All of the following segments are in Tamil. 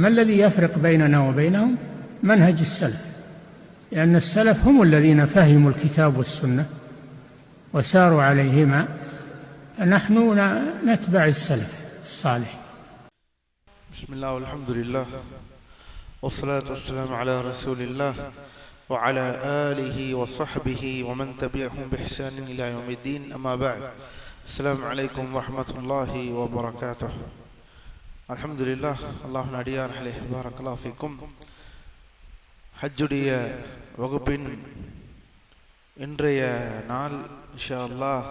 ما الذي يفرق بيننا وبينهم؟ منهج السلف، لأن السلف هم الذين فهموا الكتاب والسنة وساروا عليهما، فنحن نتبع السلف الصالح. بسم الله والحمد لله والصلاة والسلام على رسول الله وعلى آله وصحبه ومن تبعهم بإحسان إلى يوم الدين. أما بعد، السلام عليكم ورحمة الله وبركاته. الحمد لله. الله نடியார் عليه بارك الله فيكم. ஹஜ்ஜுடைய வகுப்பின் இன்றைய நாள் இன்ஷா அல்லாஹ்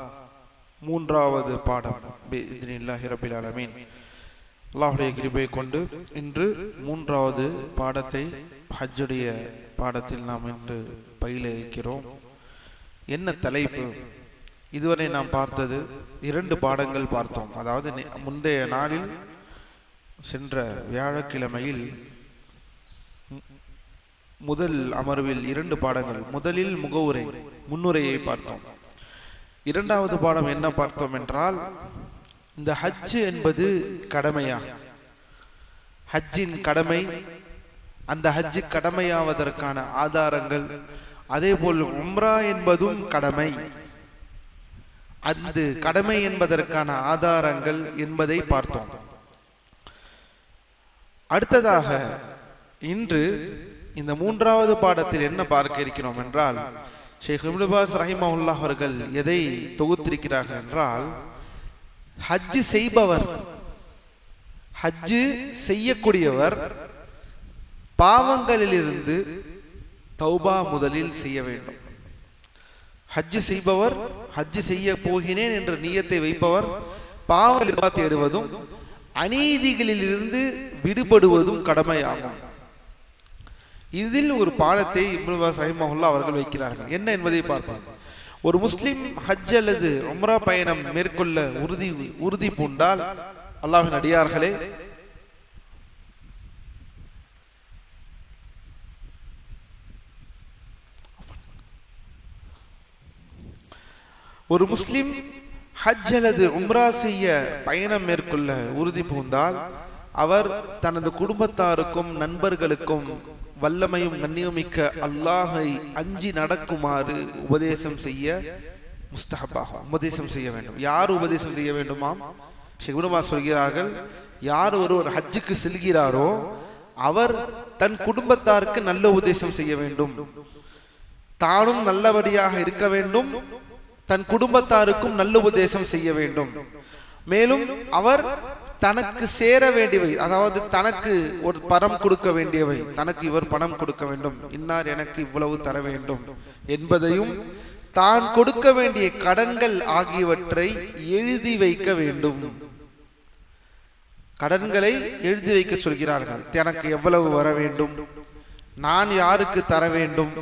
மூன்றாவது பாடம் பிஇذنில்லாஹி ரப்பில் ஆலமீன். அல்லாஹ்வுடைய கிருபையை கொண்டு இன்று மூன்றாவது பாடத்தை ஹஜ்ஜுடைய பாடத்தில் நாம் இன்று பயில இருக்கிறோம். என்ன தலைப்பு? இதுவரை நாம் பார்த்தது 2 பாடங்கள் பார்த்தோம். அதாவது முந்தைய நாளில் சென்ற வியாழக்கிழமையில் முதல் அமர்வில் 2 பாடங்கள். முதலில் முன்னுரையை பார்த்தோம். இரண்டாவது பாடம் என்ன பார்த்தோம் என்றால், இந்த ஹஜ் என்பது கடமையா? ஹஜ்ஜின் கடமை, அந்த ஹஜ் கடமையாவதற்கான ஆதாரங்கள், அதே போல் உம்ரா என்பதும் கடமை, அந்த கடமை என்பதற்கான ஆதாரங்கள் என்பதை பார்த்தோம். அடுத்ததாக இன்று இந்த மூன்றாவது பாடத்தில் என்ன பார்க்க இருக்கிறோம் என்றால், ஷேக் இப்னு பாஸ் ரஹிமஹுல்லாஹ் அவர்கள் எதை தொகுத்திருக்கிறார்கள் என்றால், ஹஜ் செய்பவர், ஹஜ் செய்யக்கூடியவர் பாவங்களிலிருந்து தௌபா முதலில் செய்ய வேண்டும். ஹஜ் செய்பவர், ஹஜ் செய்ய போகிறேன் என்ற நியத்தை வைப்பவர் பாவங்களை தேடுவதும் அநீதிகளிலிருந்து விடுபடுவதும் கடமையாகும். இதில் ஒரு பாடத்தை இப்னு பாஸ் ரஹிமஹுல்லாஹ் அவர்கள் வைக்கிறார்கள். என்ன என்பதை பார்ப்போம். ஒரு முஸ்லிம் ஹஜ் அல்லது உம்ரா பயணம் மேற்கொள்ள உறுதி பூண்டால், அல்லாஹ்வின் அடியார்களே, ஒரு முஸ்லிம் ஹஜ் அல்லது உம்ரா செய்ய பயணம் மேற்கொள்ள உறுதி பூண்டால், அவர் தனது குடும்பத்தாருக்கும் நண்பர்களுக்கும் வல்லமையும் கண்ணியமிக்க அல்லாஹை அஞ்சி நடக்குமாறு உபதேசம் செய்ய முஸ்தஹபாகும். உபதேசம் செய்ய வேண்டும். யார் உபதேசம் செய்ய வேண்டுமாம்? ஷேக் இப்னு பாஸ் சொல்கிறார்கள், யார் ஒருவர் ஹஜ்ஜுக்கு செல்கிறாரோ அவர் தன் குடும்பத்தாருக்கு நல்ல உபதேசம் செய்ய வேண்டும், தானும் நல்லபடியாக இருக்க வேண்டும், தன் குடும்பத்தாருக்கும் நல்ல உபதேசம் செய்ய வேண்டும். மேலும் அவர் தனக்கு சேர வேண்டியவை, அதாவது தனக்கு ஒரு பணம் கொடுக்க வேண்டியவை, தனக்கு இவர் பணம் கொடுக்க வேண்டும், இன்னார் எனக்கு இவ்வளவு தர வேண்டும் என்பதையும், தான் கொடுக்க வேண்டிய கடன்கள் ஆகியவற்றை எழுதி வைக்க வேண்டும். கடன்களை எழுதி வைக்க சொல்கிறார்கள். தனக்கு எவ்வளவு வர வேண்டும், நான் யாருக்கு தர வேண்டும்.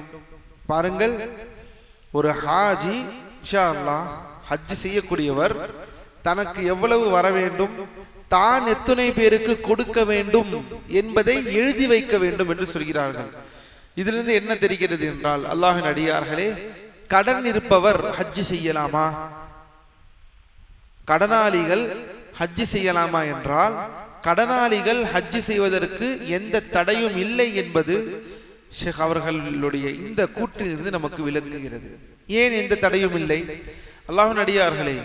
பாருங்கள், ஒரு ஹாஜி இன்ஷா அல்லாஹ் ஹஜ் செய்யக்கூடியவர் தனக்கு எவ்வளவு வர வேண்டும், தான் எத்தனை பேருக்கு கொடுக்க வேண்டும் என்பதை எழுதி வைக்க வேண்டும் என்று சொல்கிறார்கள். இதிலிருந்து என்ன தெரிகிறது என்றால், அல்லாஹ்வின் அடியார்களே, கடன் இருப்பவர் ஹஜ் செய்யலாமா? கடனாளிகள் ஹஜ் செய்யலாமா என்றால், கடனாளிகள் ஹஜ் செய்வதற்கு எந்த தடையும் இல்லை என்பது ஷேக் அவர்களுடைய இந்த கூற்றிலிருந்து நமக்கு விளங்குகிறது. ஏன் எந்த தடையும் இல்லை? அல்லாஹ்வின் அடியார்களே,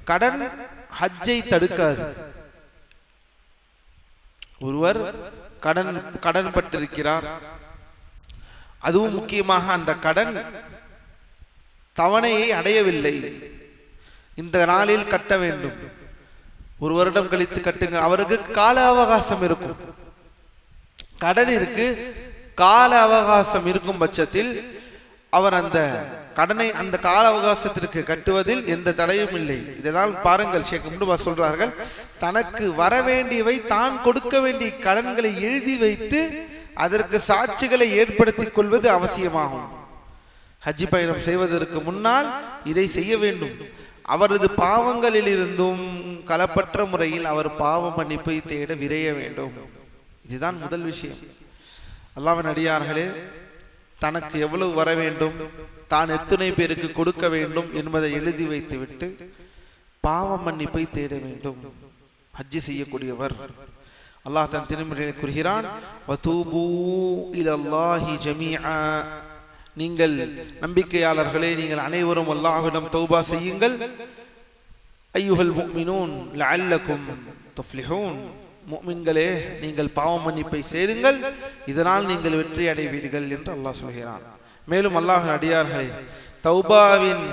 கடன் ஹஜ்ஜை தடுக்காது. ஒருவர் கடன் பட்டிருக்கிறார், அதுவும் முக்கியமாக அந்த கடன் தவணையை அடையவில்லை, இந்த நாளில் கட்ட வேண்டும், 1 வருடம் கழித்து கட்டுங்க, அவருக்கு கால அவகாசம் இருக்கும். கடன் இருக்கு, கால அவகாசம் இருக்கும் பட்சத்தில் அவர் அந்த கடனை அந்த கால அவகாசத்திற்கு கட்டுவதில் எந்த தடையும் இல்லை. இதனால் பாருங்கள், ஷேக் இப்னு பாஸ் சொல்றார்கள், தனக்கு வர வேண்டியவை, தான் கொடுக்க வேண்டிய கடன்களை எழுதி வைத்து அதற்கு சாட்சிகளை ஏற்படுத்திக் கொள்வது அவசியமாகும். ஹஜ் பயணம் செய்வதற்கு முன்னால் இதை செய்ய வேண்டும். அவரது பாவங்களில் இருந்தும் களப்பற்ற முறையில் அவர் பாவ மன்னிப்பை தேட விரைய வேண்டும். இதுதான் முதல் விஷயம். அல்லாஹ்வின் அடியார்களே, தனக்கு எவ்வளவு வர வேண்டும், தான் எத்தனை பேருக்கு கொடுக்க வேண்டும் என்பதை எழுதி வைத்துவிட்டு பாவ மன்னிப்பை தேட வேண்டும். ஹஜ் செய்யக்கூடியவர் அல்லாஹ் தன் திருமறையில் கூறுகிறான், வதூபூ இலல்லாஹி ஜமீஆ, நீங்கள் நம்பிக்கையாளர்களே நீங்கள் அனைவரும் அல்லாஹ்விடம் தௌபா செய்யுங்கள். ஐயுஹல் முஃமினூன் லஅல்லகும் துஃப்லிஹூன், முஃமின்களே நீங்கள் பாவ மன்னிப்பை சேருங்கள், இதனால் நீங்கள் வெற்றி அடைவீர்கள் என்று அல்லாஹ் சொல்கிறான். மேலும் அல்லாஹ்வின் அடியார்களே, தௌபாவின்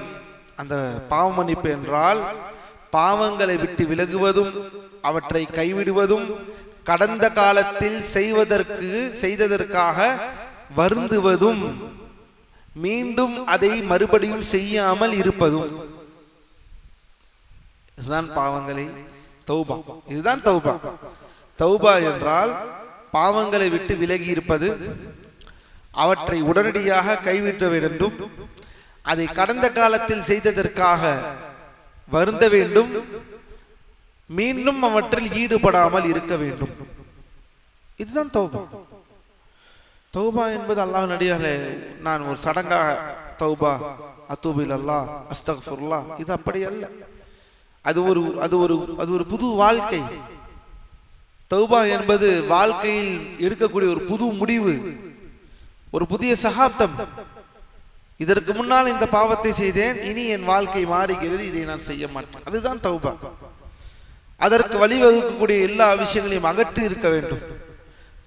அந்த பாவ மன்னிப்பு என்றால் பாவங்களை விட்டு விலகுவதும் அவற்றை கைவிடுவதும் கடந்த காலத்தில் செய்ததற்காக வருந்துவதும் மீண்டும் அதை மறுபடியும் செய்யாமல் இருப்பதும், இதுதான் பாவங்களை தௌபா. இதுதான் தௌபா. தௌபா என்றால் பாவங்களை விட்டு விலகி இருப்பது, அவற்றை உடனடியாக கைவிட வேண்டும், அதை கடந்த காலத்தில் செய்ததற்காக வருந்த வேண்டும், மீண்டும் அவற்றில் ஈடுபடாமல் இருக்க வேண்டும். இதுதான் தௌபா. தௌபா என்பது அல்லாஹ்வின் அடியார்களே, நான் ஒரு சடங்காக தௌபா அத்தூபு இலல்லாஹ் அஸ்தக்ஃபிருல்லாஹ், இது அப்படி அல்ல. அது ஒரு புது வாழ்க்கை. தௌபா என்பது வாழ்க்கையில் எடுக்கக்கூடிய ஒரு புது முடிவு, ஒரு புதிய சகாப்தம். இதற்கு முன்னால் இந்த பாவத்தை செய்தேன், இனி என் வாழ்க்கை மாறுகிறது, இதை நான் செய்ய மாட்டேன். அதுதான் தௌபா. அதற்கு வழிவகுக்கக்கூடிய எல்லா விஷயங்களையும் அகற்றி இருக்க வேண்டும்.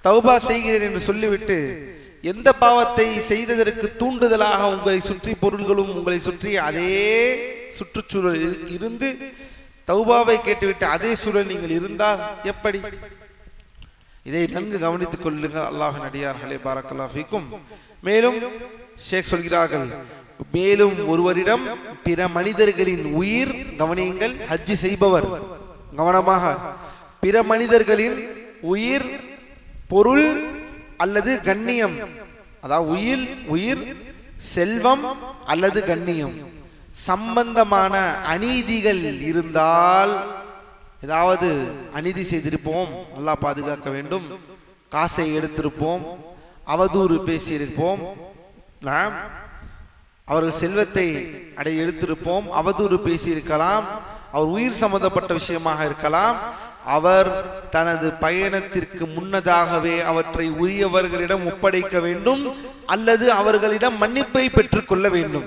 தௌபா செய்கிறேன் என்று சொல்லிவிட்டு எந்த பாவத்தை செய்ததற்கு தூண்டுதலாக உங்களை சுற்றி பொருள்களும் உங்களை சுற்றி அதே சுற்றுச்சூழல் இருந்து தௌபாவை கேட்டுவிட்டு அதே சூழல் நீங்கள் இருந்தால் எப்படி? இதை நன்கு கவனித்துக் கொள்ளுங்கள் அல்லாஹ்வின் அடியார்களே, பாரக்கல்லாஹு ஃபீக்கும். மேலும் ஷேக் சொல்கிறார்கள், மேலும் ஒருவரிடம் பிற மனிதர்களின் உயிர், கவனியுங்கள், ஹஜ் செய்பவர் கவனமாக, பிற மனிதர்களின் உயிர், பொருள் அல்லது கண்ணியம், அதாவது உயிர் செல்வம் அல்லது கண்ணியம் சம்பந்தமான அநீதிகள் இருந்தால், ஏதாவது அநீதி செய்திருப்போம், அல்லாஹ் பாதுகாக்க வேண்டும், காசை எடுத்திருப்போம், அவதூறு பேசியிருப்போம், நாம் அவர்கள் செல்வத்தை எடுத்திருப்போம், அவதூறு பேசியிருக்கலாம், அவர் உயிர் சம்பந்தப்பட்ட விஷயமாக இருக்கலாம், அவர் தனது பயணத்திற்கு முன்னதாகவே அவற்றை உரியவர்களிடம் ஒப்படைக்க வேண்டும் அல்லது அவர்களிடம் மன்னிப்பை பெற்றுக் கொள்ள வேண்டும்.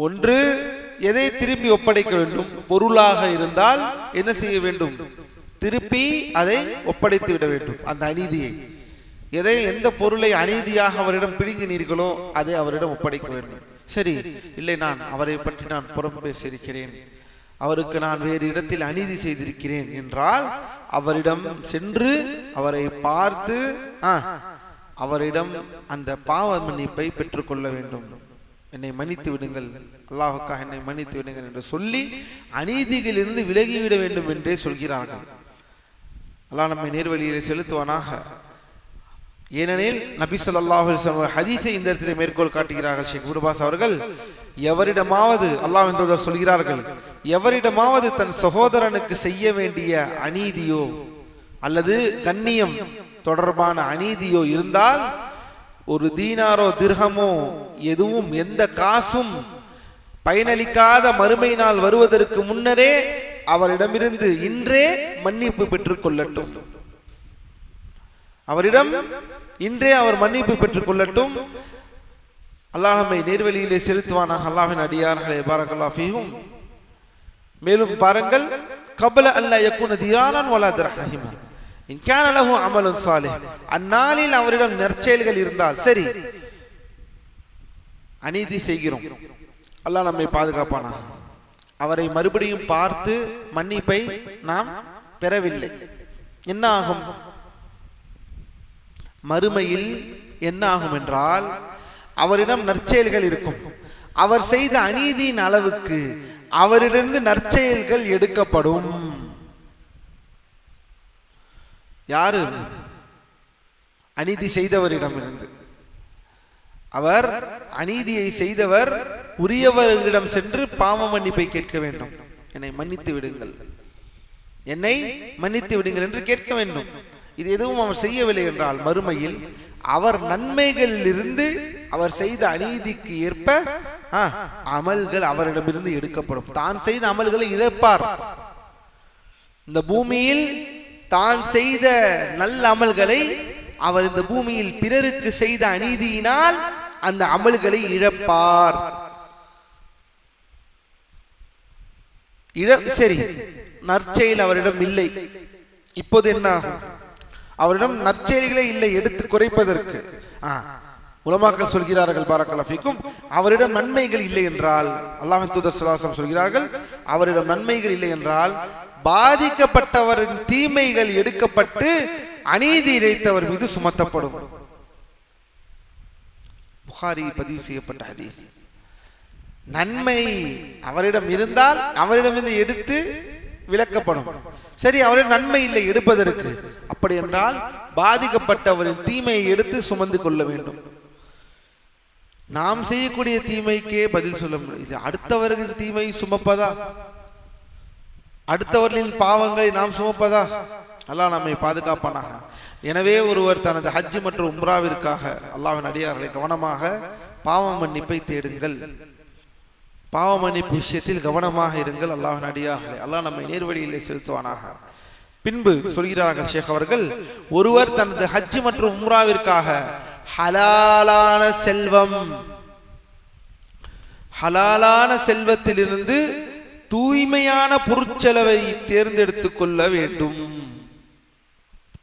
ஒன்று, எதை திருப்பி ஒப்படைக்க வேண்டும்? பொருளாக இருந்தால் என்ன செய்ய வேண்டும்? திருப்பி அதை ஒப்படைத்து விட வேண்டும், அந்த அநீதியை. எந்த பொருளை அநீதியாக அவரிடம் பிடுங்கினீர்களோ அதை அவரிடம் ஒப்படைக்க வேண்டும். சரி, இல்லை, நான் அவரை பற்றி நான் புறம் பேசியிருக்கிறேன், அவருக்கு நான் வேறு இடத்தில் அநீதி செய்திருக்கிறேன் என்றால் அவரிடம் சென்று அவரை பார்த்து அவரிடம் அந்த பாவ மன்னிப்பை பெற்றுக்கொள்ள வேண்டும். என்னை மன்னித்து விடுங்கள், அல்லாஹ்வுக்காக என்னை மன்னித்து விடுங்கள் என்று சொல்லி அநீதிகளிலிருந்து விலகிவிட வேண்டும் என்றே சொல்கிறார்கள். அல்லாஹ் நம்மை நேர்வழியிலே செலுத்துவானாக. ஏனெனில் நபி ஸல்லல்லாஹு அலைஹி வஸல்லம் ஹதீஸை இந்த இடத்திலே மேற்கோள் காட்டுகிறார்கள் ஷேக் குர்பாஸ் அவர்கள். எவரிடமாவது, அல்லாஹ்வின் தூதர் சொல்கிறார்கள், எவரிடமாவது தன் சகோதரனுக்கு செய்ய வேண்டிய அநீதியோ அல்லது கண்ணியம் தொடர்பான அநீதியோ இருந்தால், ஒரு தீனாரோ திர்ஹமோ எதுவும் எந்த காசும் பயனளிக்காத மறுமை நாள் வருவதற்கு முன்னரே அவரிடமிருந்து இன்றே மன்னிப்பு பெற்றுக் கொள்ளட்டும். அவரிடம் இன்றே அவர் மன்னிப்பு பெற்றுக் கொள்ளட்டும். அல்லாஹ் நம்மை நேர்வழியிலே செலுத்துவானாக. அல்லாஹ்வின் அடியார்களே, பாரக்கல்லாஹு ஃபீஹும். மேலும் பாருங்கள், கபல அல்லா யகுன தீரானன் வலா தர்ஹிமா இன் கான லஹு அமலுன் சாலிஹ், அந்நாளில் அவரிடம் நற்செயல்கள் இருந்தால், சரி அநீதி செய்கிறோம், அல்லாஹ் நம்மை பாதுகாப்பானாக, அவரை மறுபடியும் பார்த்து மன்னிப்பை நாம் பெறவில்லை, என்ன ஆகும்? மறுமையில் என்ன ஆகும் என்றால், அவரிடம் நற்செயல்கள் இருக்கும், அவர் செய்த அநீதியின் அளவுக்கு அவரிடமிருந்து நற்செயல்கள் எடுக்கப்படும். யாரு? அநீதி செய்தவரிடம் இருந்து. அவர் அநீதியை செய்தவர் உரியவர்களிடம் சென்று பாவ மன்னிப்பை கேட்க வேண்டும். என்னை மன்னித்து விடுங்கள், என்னை மன்னித்து விடுங்கள் என்று கேட்க வேண்டும். இது எதுவும் அவர் செய்யவில்லை என்றால் மறுமையில் அவர் நன்மைகளில் இருந்து அவர் செய்த அநீதிக்கு ஏற்ப அமல்கள் அவரிடமிருந்து எடுக்கப்படும். தான் செய்த அமல்களை இழப்பார். இந்த பூமியில் தான் செய்த நல்ல அமல்களை அவர் இந்த பூமியில் பிறருக்கு செய்த அநீதியினால் அந்த அமல்களை இழப்பார். சரி, நற்செயல் அவரிடம் இல்லை. இப்போது என்ன ஆகும்? அவரிடம் நற்செயல்களே இல்லை எடுத்து குறைப்பதற்கு. உலமாக்கள் சொல்கிறார்கள், பாரக்கல்லாஹு ஃபீக்கும், அவரிடம் நன்மைகள் இல்லை என்றால், அல்லாஹ்வின் தூதர் ஸல்லல்லாஹு அலைஹி வஸல்லம் சொல்கிறார்கள், அவரிடம் நன்மைகள் இல்லை என்றால் பாதிக்கப்பட்டவரின் தீமைகள் எடுக்கப்பட்டு அநீதி இழைத்தவர் மீது சுமத்தப்படும். புகாரி பதிவு செய்யப்பட்ட ஹதீஸ். நன்மை அவரிடம் இருந்தால் அவரிடமிருந்து எடுத்து விலக்கப்படும். சரி, அவரிடம் நன்மை இல்லை எடுப்பதற்கு. அப்படி என்றால் பாதிக்கப்பட்டவரின் தீமையை எடுத்து சுமந்து கொள்ள வேண்டும். நாம் செய்யக்கூடிய தீமைக்கே பதில் சொல்ல முடியாது. அடுத்தவர்களின் தீமை சுமப்பதா? அடுத்தவர்களின் பாவங்களை நாம் சுமப்பதா? அல்லாஹ் நம்மை பாதுகாப்பானாக. எனவே ஒருவர் தனது ஹஜ் மற்றும் உம்ராவிற்காக அல்லாஹ்வின் அடியார்களை கவனமாக பாவ மன்னிப்பை தேடுங்கள். பாவ மன்னிப்பு விஷயத்தில் கவனமாக இருங்கள் அல்லாஹ்வின் அடியார்களே. அல்லாஹ் நம்மை நேர்வழியிலே செலுத்துவானாக. பின்பு சொல்கிறார்கள் ஷேக் அவர்கள், ஒருவர் தனது ஹஜ் மற்றும் உம்ராவிற்காக ஹலாலான செல்வம், ஹலாலான செல்வத்திலிருந்து தூய்மையான பொருட்செலவை தேர்ந்தெடுத்துக் கொள்ள வேண்டும்.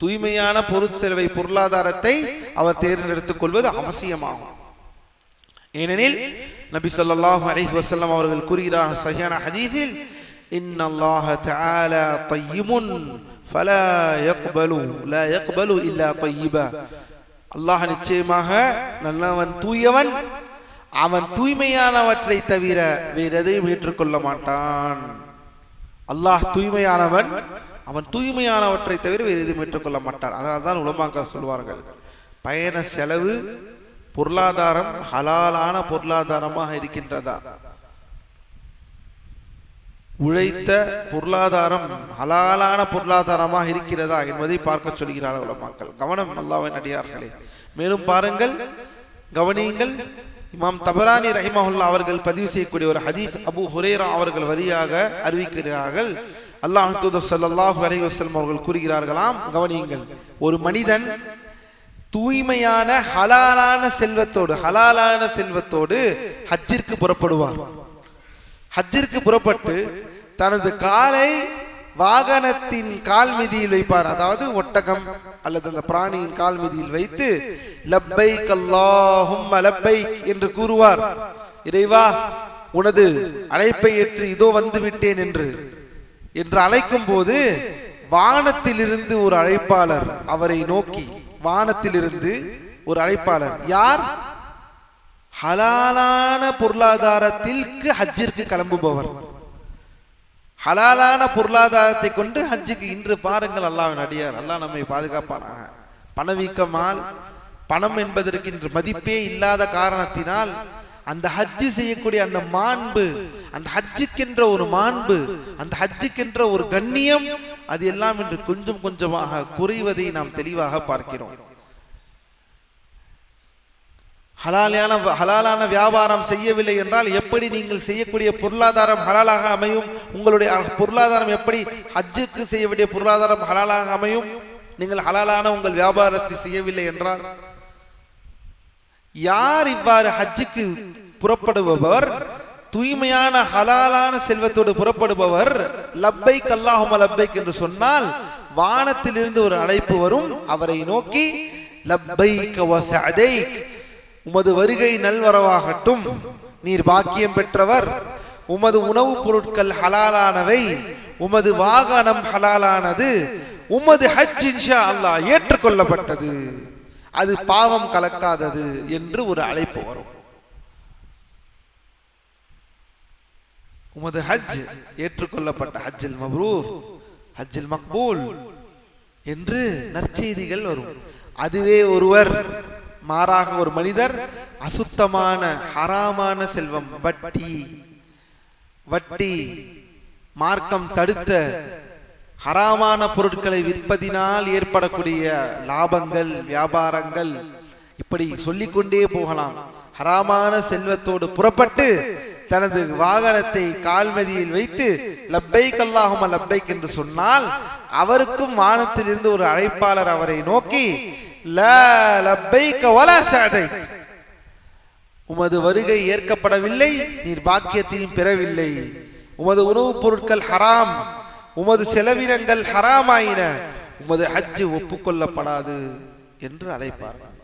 தூய்மையான பொருட்செலவை, பொருளாதாரத்தை அவர் தேர்ந்தெடுத்துக் கொள்வது அவசியமாகும். ஏனெனில் நபி ஸல்லல்லாஹு அலைஹி வஸல்லம் அவர்கள் கூறுகிறார்கள் சஹீஹான ஹதீஸில், இன்னல்லாஹ தஆலா தய்யிபுன் ஃபலா யக்பலு லா யக்பலு இல்லா தய்யிபா. அல்லாஹ் நிச்சயமாக நல்லவன், தூயவன், அவன் தூய்மையானவற்றை தவிர வேறு எதையும் ஏற்றுக்கொள்ள மாட்டான். அல்லாஹ் தூய்மையானவன், அவன் தூய்மையானவற்றை தவிர வேறு எதுவும் ஏற்றுக்கொள்ள மாட்டான். அதனால தான் உலமாக்கள் சொல்வார்கள், பயண செலவு பொருளாதாரம் ஹலாலான பொருளாதாரமாக இருக்கின்றதா, உழைத்த பொருளாதாரம் ஹலாலான பொருளாதாரமாக இருக்கிறதா என்பதை பார்க்க சொல்கிறார்கள் உலமாக்கள். கவனம் அல்லாஹ்வின் அடியார்களே. மேலும் பாருங்கள், கவனியுங்கள். இமாம் தபரானி ரஹிமஹுல்லாஹ் அவர்கள் பதிவு செய்யக்கூடிய ஒரு ஹதீஸ் அபூ ஹுரைரா அவர்கள் வழியாக அறிவிக்கிறார்கள். அல்லாஹ்வின் தூதர் ஸல்லல்லாஹு அலைஹி வஸல்லம் அவர்கள் கூறுகிறார்களாம், கவனியுங்கள், ஒரு மனிதன் தூய்மையான ஹலாலான செல்வத்தோடு ஹஜ்ஜிற்கு புறப்படுவார். ஹஜ்ஜிற்கு புறப்பட்டு தனது காலை வாகனத்தின் கால் மீதியில் வைப்பார். அதாவது ஒட்டகம் அல்லது அந்த பிராணியின் கால் மீதியில் வைத்து லப்பைக் அல்லாஹும்ம லப்பைக் என்று கூறுவார். இறைவா, உனது அழைப்பை ஏற்று இதோ வந்து விட்டேன் என்று அழைக்கும் போது வானத்திலிருந்து ஒரு அழைப்பாளர் அவரை நோக்கி, வானத்திலிருந்து ஒரு அழைப்பாளர், யார்? ஹலாலான பொருளாதாரத்திற்கு ஹஜ்ஜிற்கு கிளம்புபவர். ஹலாலான பொருளாதாரத்தை கொண்டு ஹஜ்ஜுக்கு. இன்று பாருங்கள் அல்லாஹ்வின் அடியார், அல்லாஹ் நம்மை பாதுகாப்பானாக. பணவீக்கமால் பணம் என்பதற்கு இன்று மதிப்பே இல்லாத காரணத்தினால் அந்த ஹஜ்ஜு செய்யக்கூடிய அந்த மாண்பு, அந்த ஹஜ்ஜுக்கென்ற ஒரு மாண்பு, அந்த ஹஜ்ஜுக்கென்ற ஒரு கண்ணியம், அது எல்லாம் இன்று கொஞ்சம் கொஞ்சமாக குறைவதை நாம் தெளிவாக பார்க்கிறோம். ஹலாலான வியாபாரம் செய்யவில்லை என்றால் எப்படி நீங்கள் செய்யக்கூடிய பொருளாதாரம் ஹலாலாக அமையும்? உங்களுடைய பொருளாதாரம் எப்படி ஹஜ்ஜுக்கு செய்ய வேண்டிய பொருளாதாரம் ஹலாலாக அமையும்? நீங்கள் ஹலாலான உங்கள் வியாபாரத்தை செய்யவில்லை என்றால். யார் இவ்வாறு ஹஜ்ஜுக்கு புறப்படுபவர், தூய்மையான ஹலாலான செல்வத்தோடு புறப்படுபவர், லப்பைக் அல்லாஹும்ம லப்பைக் என்று சொன்னால் வானத்திலிருந்து ஒரு அழைப்பு வரும். அவரை நோக்கி லப்பைக் வ சஅதைக், உமது வருகை நல்வரவாகட்டும், நீர் பாக்கியம் பெற்றவர், உமது உணவுப் பொருட்கள் ஹலாலானவை, உமது வாகனம் ஹலாலானது, உமது ஹஜ் இன்ஷா அல்லாஹ் ஏற்றுக்கொள்ளப்பட்டது, அது பாவம் கலக்காதது என்று ஒரு அழைப்பு வரும். உமது ஹஜ் ஏற்றுக்கொள்ளப்பட்ட, ஹஜ்ஜுல் மப்ரூர், ஹஜ்ஜுல் மக்பூல் என்று நற்செய்திகள் வரும். அதுவே ஒருவர், மாறாக ஒரு மனிதர் அசுத்தமான ஹராமான செல்வம், வட்டி, மார்க்கம் தடுத்த ஹராமான பொருட்களை விற்பதினால் ஏற்படக்கூடிய லாபங்கள், வியாபாரங்கள், இப்படி சொல்லிக்கொண்டே போகலாம். ஹராமான செல்வத்தோடு புறப்பட்டு தனது வாகனத்தை கால்மதியில் வைத்து லப்பைக் அல்லாஹும்ம லப்பைக் என்று சொன்னால் அவருக்கும் வானத்திலிருந்து ஒரு அழைப்பாளர் அவரை நோக்கி லா லப்பைக வலா சஅதைக், உமது வருகை ஏற்கப்படவில்லை, நீர் பாக்கியத்தையும் பெறவில்லை, உமது உணவுப் பொருட்கள் ஹராம், உமது செலவினங்கள் ஹராமாயின, உமது ஹஜ்ஜு ஒப்புக்கொள்ளப்படாது என்று அழைப்பார்கள்.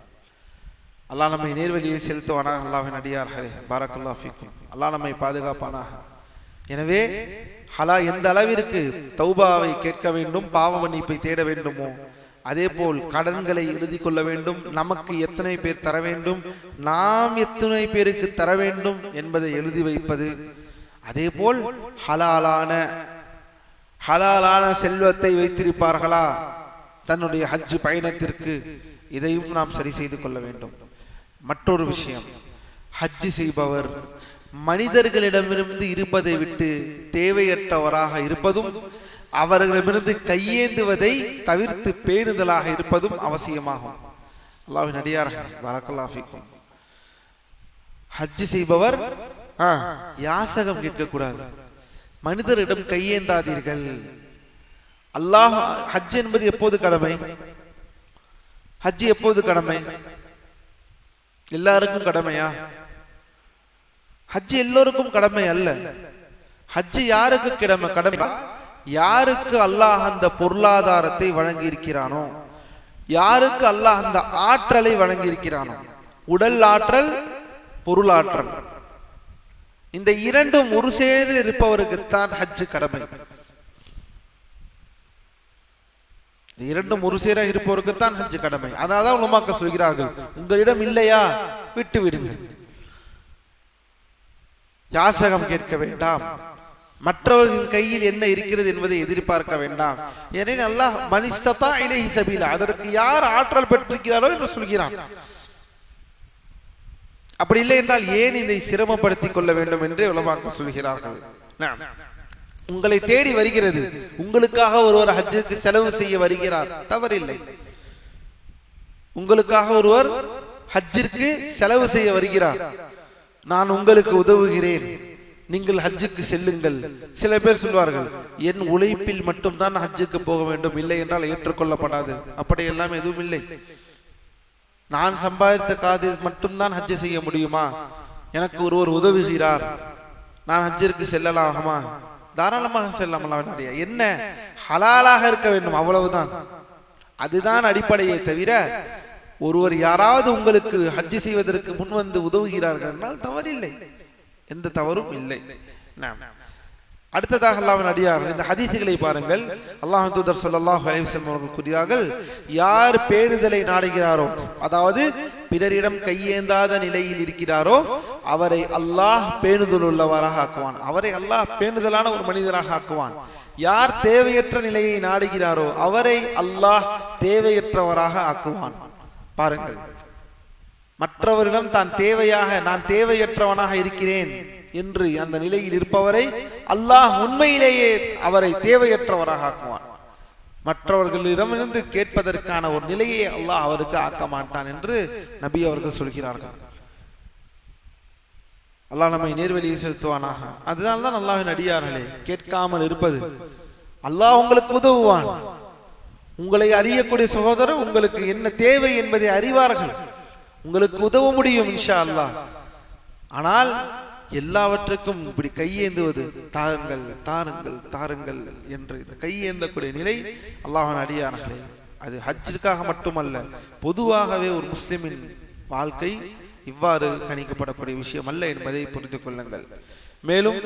அல்லாஹ் நம்மை நேர்வழியை செலுத்துவானாக. அல்லாஹ்வின் அடியார்களே, பாரக்கல்லாஹு ஃபீக்கும். அல்லாஹ் நம்மை பாதுகாப்பானாக. எனவே எந்த அளவிற்கு தௌபாவை கேட்க வேண்டும், பாவ மன்னிப்பை தேட வேண்டுமோ அதே போல் கடன்களை எழுதி கொள்ள வேண்டும். நமக்கு எத்தனை பேர் தர வேண்டும், நாம் எத்தனை பேருக்கு தர வேண்டும் என்பதை எழுதி வைப்பது. அதே போல் ஹலாலான செல்வத்தை வைத்திருப்பார்களா தன்னுடைய ஹஜ் பயணத்திற்கு, இதையும் நாம் சரி செய்து கொள்ள வேண்டும். மற்றொரு விஷயம், ஹஜ் செய்பவர் மனிதர்களிடமிருந்து இருப்பதை விட்டு தேவையற்றவராக இருப்பதும் அவர்களிடமிருந்து கையேந்துவதை தவிர்த்து பேணுதலாக இருப்பதும் அவசியமாகும். அல்லாஹ்வின் அடியார்களே, பரக்கல்லாஹு ஃபீக்கும். ஹஜ் செய்பவர் யாசகம் கேட்கக்கூடாது, மனிதரிடம் கையேந்தாதீர்கள். அல்லாஹ் ஹஜ் என்பது எப்போது கடமை? ஹஜ் எப்போது கடமை? எல்லாருக்கும் கடமையா? ஹஜ் எல்லோருக்கும் கடமை அல்ல. ஹஜ் யாருக்கு கடமை? யாருக்கு அல்லாஹ் அந்த பொருளாதாரத்தை வழங்கி இருக்கிறானோ, யாருக்கு அல்லாஹ் அந்த ஆற்றலை வழங்கி இருக்கிறானோ, உடல் ஆற்றல், பொருளாற்றல், இந்த இரண்டும் ஒரு சேர இருப்பவருக்குத்தான் ஹஜ் கடமை. இரண்டும் ஒரு சேர இருப்பவருக்குத்தான் ஹஜ் கடமை. அதனால்தான் உலமாக்கள் சொல்கிறார்கள், உங்களிடம் இல்லையா விட்டு விடுங்கள், யாசகம் கேட்க வேண்டாம், மற்றவர்களின் கையில் என்ன இருக்கிறது என்பதை எதிர்பார்க்க வேண்டாம். ஏனெனில் அல்லாஹ் மனிஸ்ததா இலைஹி சபீலா, அதற்கு யார் ஆற்றல் பெற்றிருக்கிறாரோ என்று சொல்கிறான். அப்படி இல்லை என்றால் ஏன் இதை சிரமப்படுத்திக் கொள்ள வேண்டும் என்று உலமாக்கள் சொல்கிறார்கள். உங்களை தேடி வருகிறது, உங்களுக்காக ஒருவர் ஹஜ்ஜுக்கு செலவு செய்ய வருகிறார், தவறில்லை. உங்களுக்காக ஒருவர் ஹஜ்ஜிற்கு செலவு செய்ய வருகிறார், நான் உங்களுக்கு உதவுகிறேன், நீங்கள் ஹஜ்ஜுக்கு செல்லுங்கள். சில பேர் சொல்வார்கள், என் உழைப்பில் மட்டும்தான் ஹஜ்ஜுக்கு போக வேண்டும், இல்லை என்றால் ஏற்றுக்கொள்ளப்படாது. அப்படி எல்லாம் எதுவும் இல்லை. நான் சம்பாதித்த காதில் மட்டும்தான் ஹஜ்ஜு செய்ய முடியுமா? எனக்கு ஒருவர் உதவுகிறார், நான் ஹஜ்ஜிற்கு செல்லலாமா? தாராளமாக செல்லலாம். என்ன ஹலாலாக இருக்க வேண்டும், அவ்வளவுதான். அதுதான் அடிப்படையை தவிர ஒருவர் யாராவது உங்களுக்கு ஹஜ் செய்வதற்கு முன் வந்து உதவுகிறார்கள் என்றால் தவறில்லை, எந்த தவறும் இல்லை. அடுத்ததாக அல்லாஹ்வின் அடியார்கள் இந்த ஹதீசுகளை பாருங்கள். அல்லாஹ்வின் தூதர் ஸல்லல்லாஹு அலைஹி வஸல்லம் அவர்கள் கூறுகிறார்கள், யார் பேணுதலை நாடுகிறாரோ, அதாவது பிறரிடம் கையேந்தாத நிலையில் இருக்கிறாரோ, அவரை அல்லாஹ் பேணுதல் உள்ளவராக ஆக்குவான், அவரை அல்லாஹ் பேணுதலான ஒரு மனிதராக ஆக்குவான். யார் தேவையற்ற நிலையை நாடுகிறாரோ அவரை அல்லாஹ் தேவையற்றவராக ஆக்குவான். பாருங்கள், மற்றவரிடம் நான் தேவையற்றவனாக இருக்கிறேன் என்று அந்த நிலையில் இருப்பவரை அல்லாஹ் உண்மையிலேயே அவரை தேவையற்றவராக ஆக்குவான். மற்றவர்களிடமிருந்து கேட்பதற்கான ஒரு நிலையை அல்லாஹ் அவருக்கு ஆக்க மாட்டான் என்று நபி அவர்கள் சொல்கிறார்கள். அல்லாஹ் நம்மை நேர்வழியை செலுத்துவானாக. அதனால்தான் அல்லாஹ்வின் அடியார்களே, கேட்காமல் இருப்பது, அல்லாஹ் உங்களுக்கு உதவுவான். உங்களை அறியக்கூடிய சகோதரர் உங்களுக்கு என்ன தேவை என்பதை அறிவார்கள், உங்களுக்கு உதவ முடியும் இன்ஷா அல்லாஹ். ஆனால் எல்லாவற்றுக்கும் இப்படி கையேந்துவது, தாருங்கள் தாருங்கள் தாருங்கள் என்று இந்த கையேந்தக்கூடிய நிலை அல்லாஹ்வின் அடியார்களே, அது ஹஜ்ஜிற்காக மட்டுமல்ல, பொதுவாகவே ஒரு முஸ்லிமின் வாழ்க்கை இவ்வாறு கணிக்கப்படக்கூடிய விஷயம் அல்ல என்பதை புரிந்து கொள்ளுங்கள். மேலும்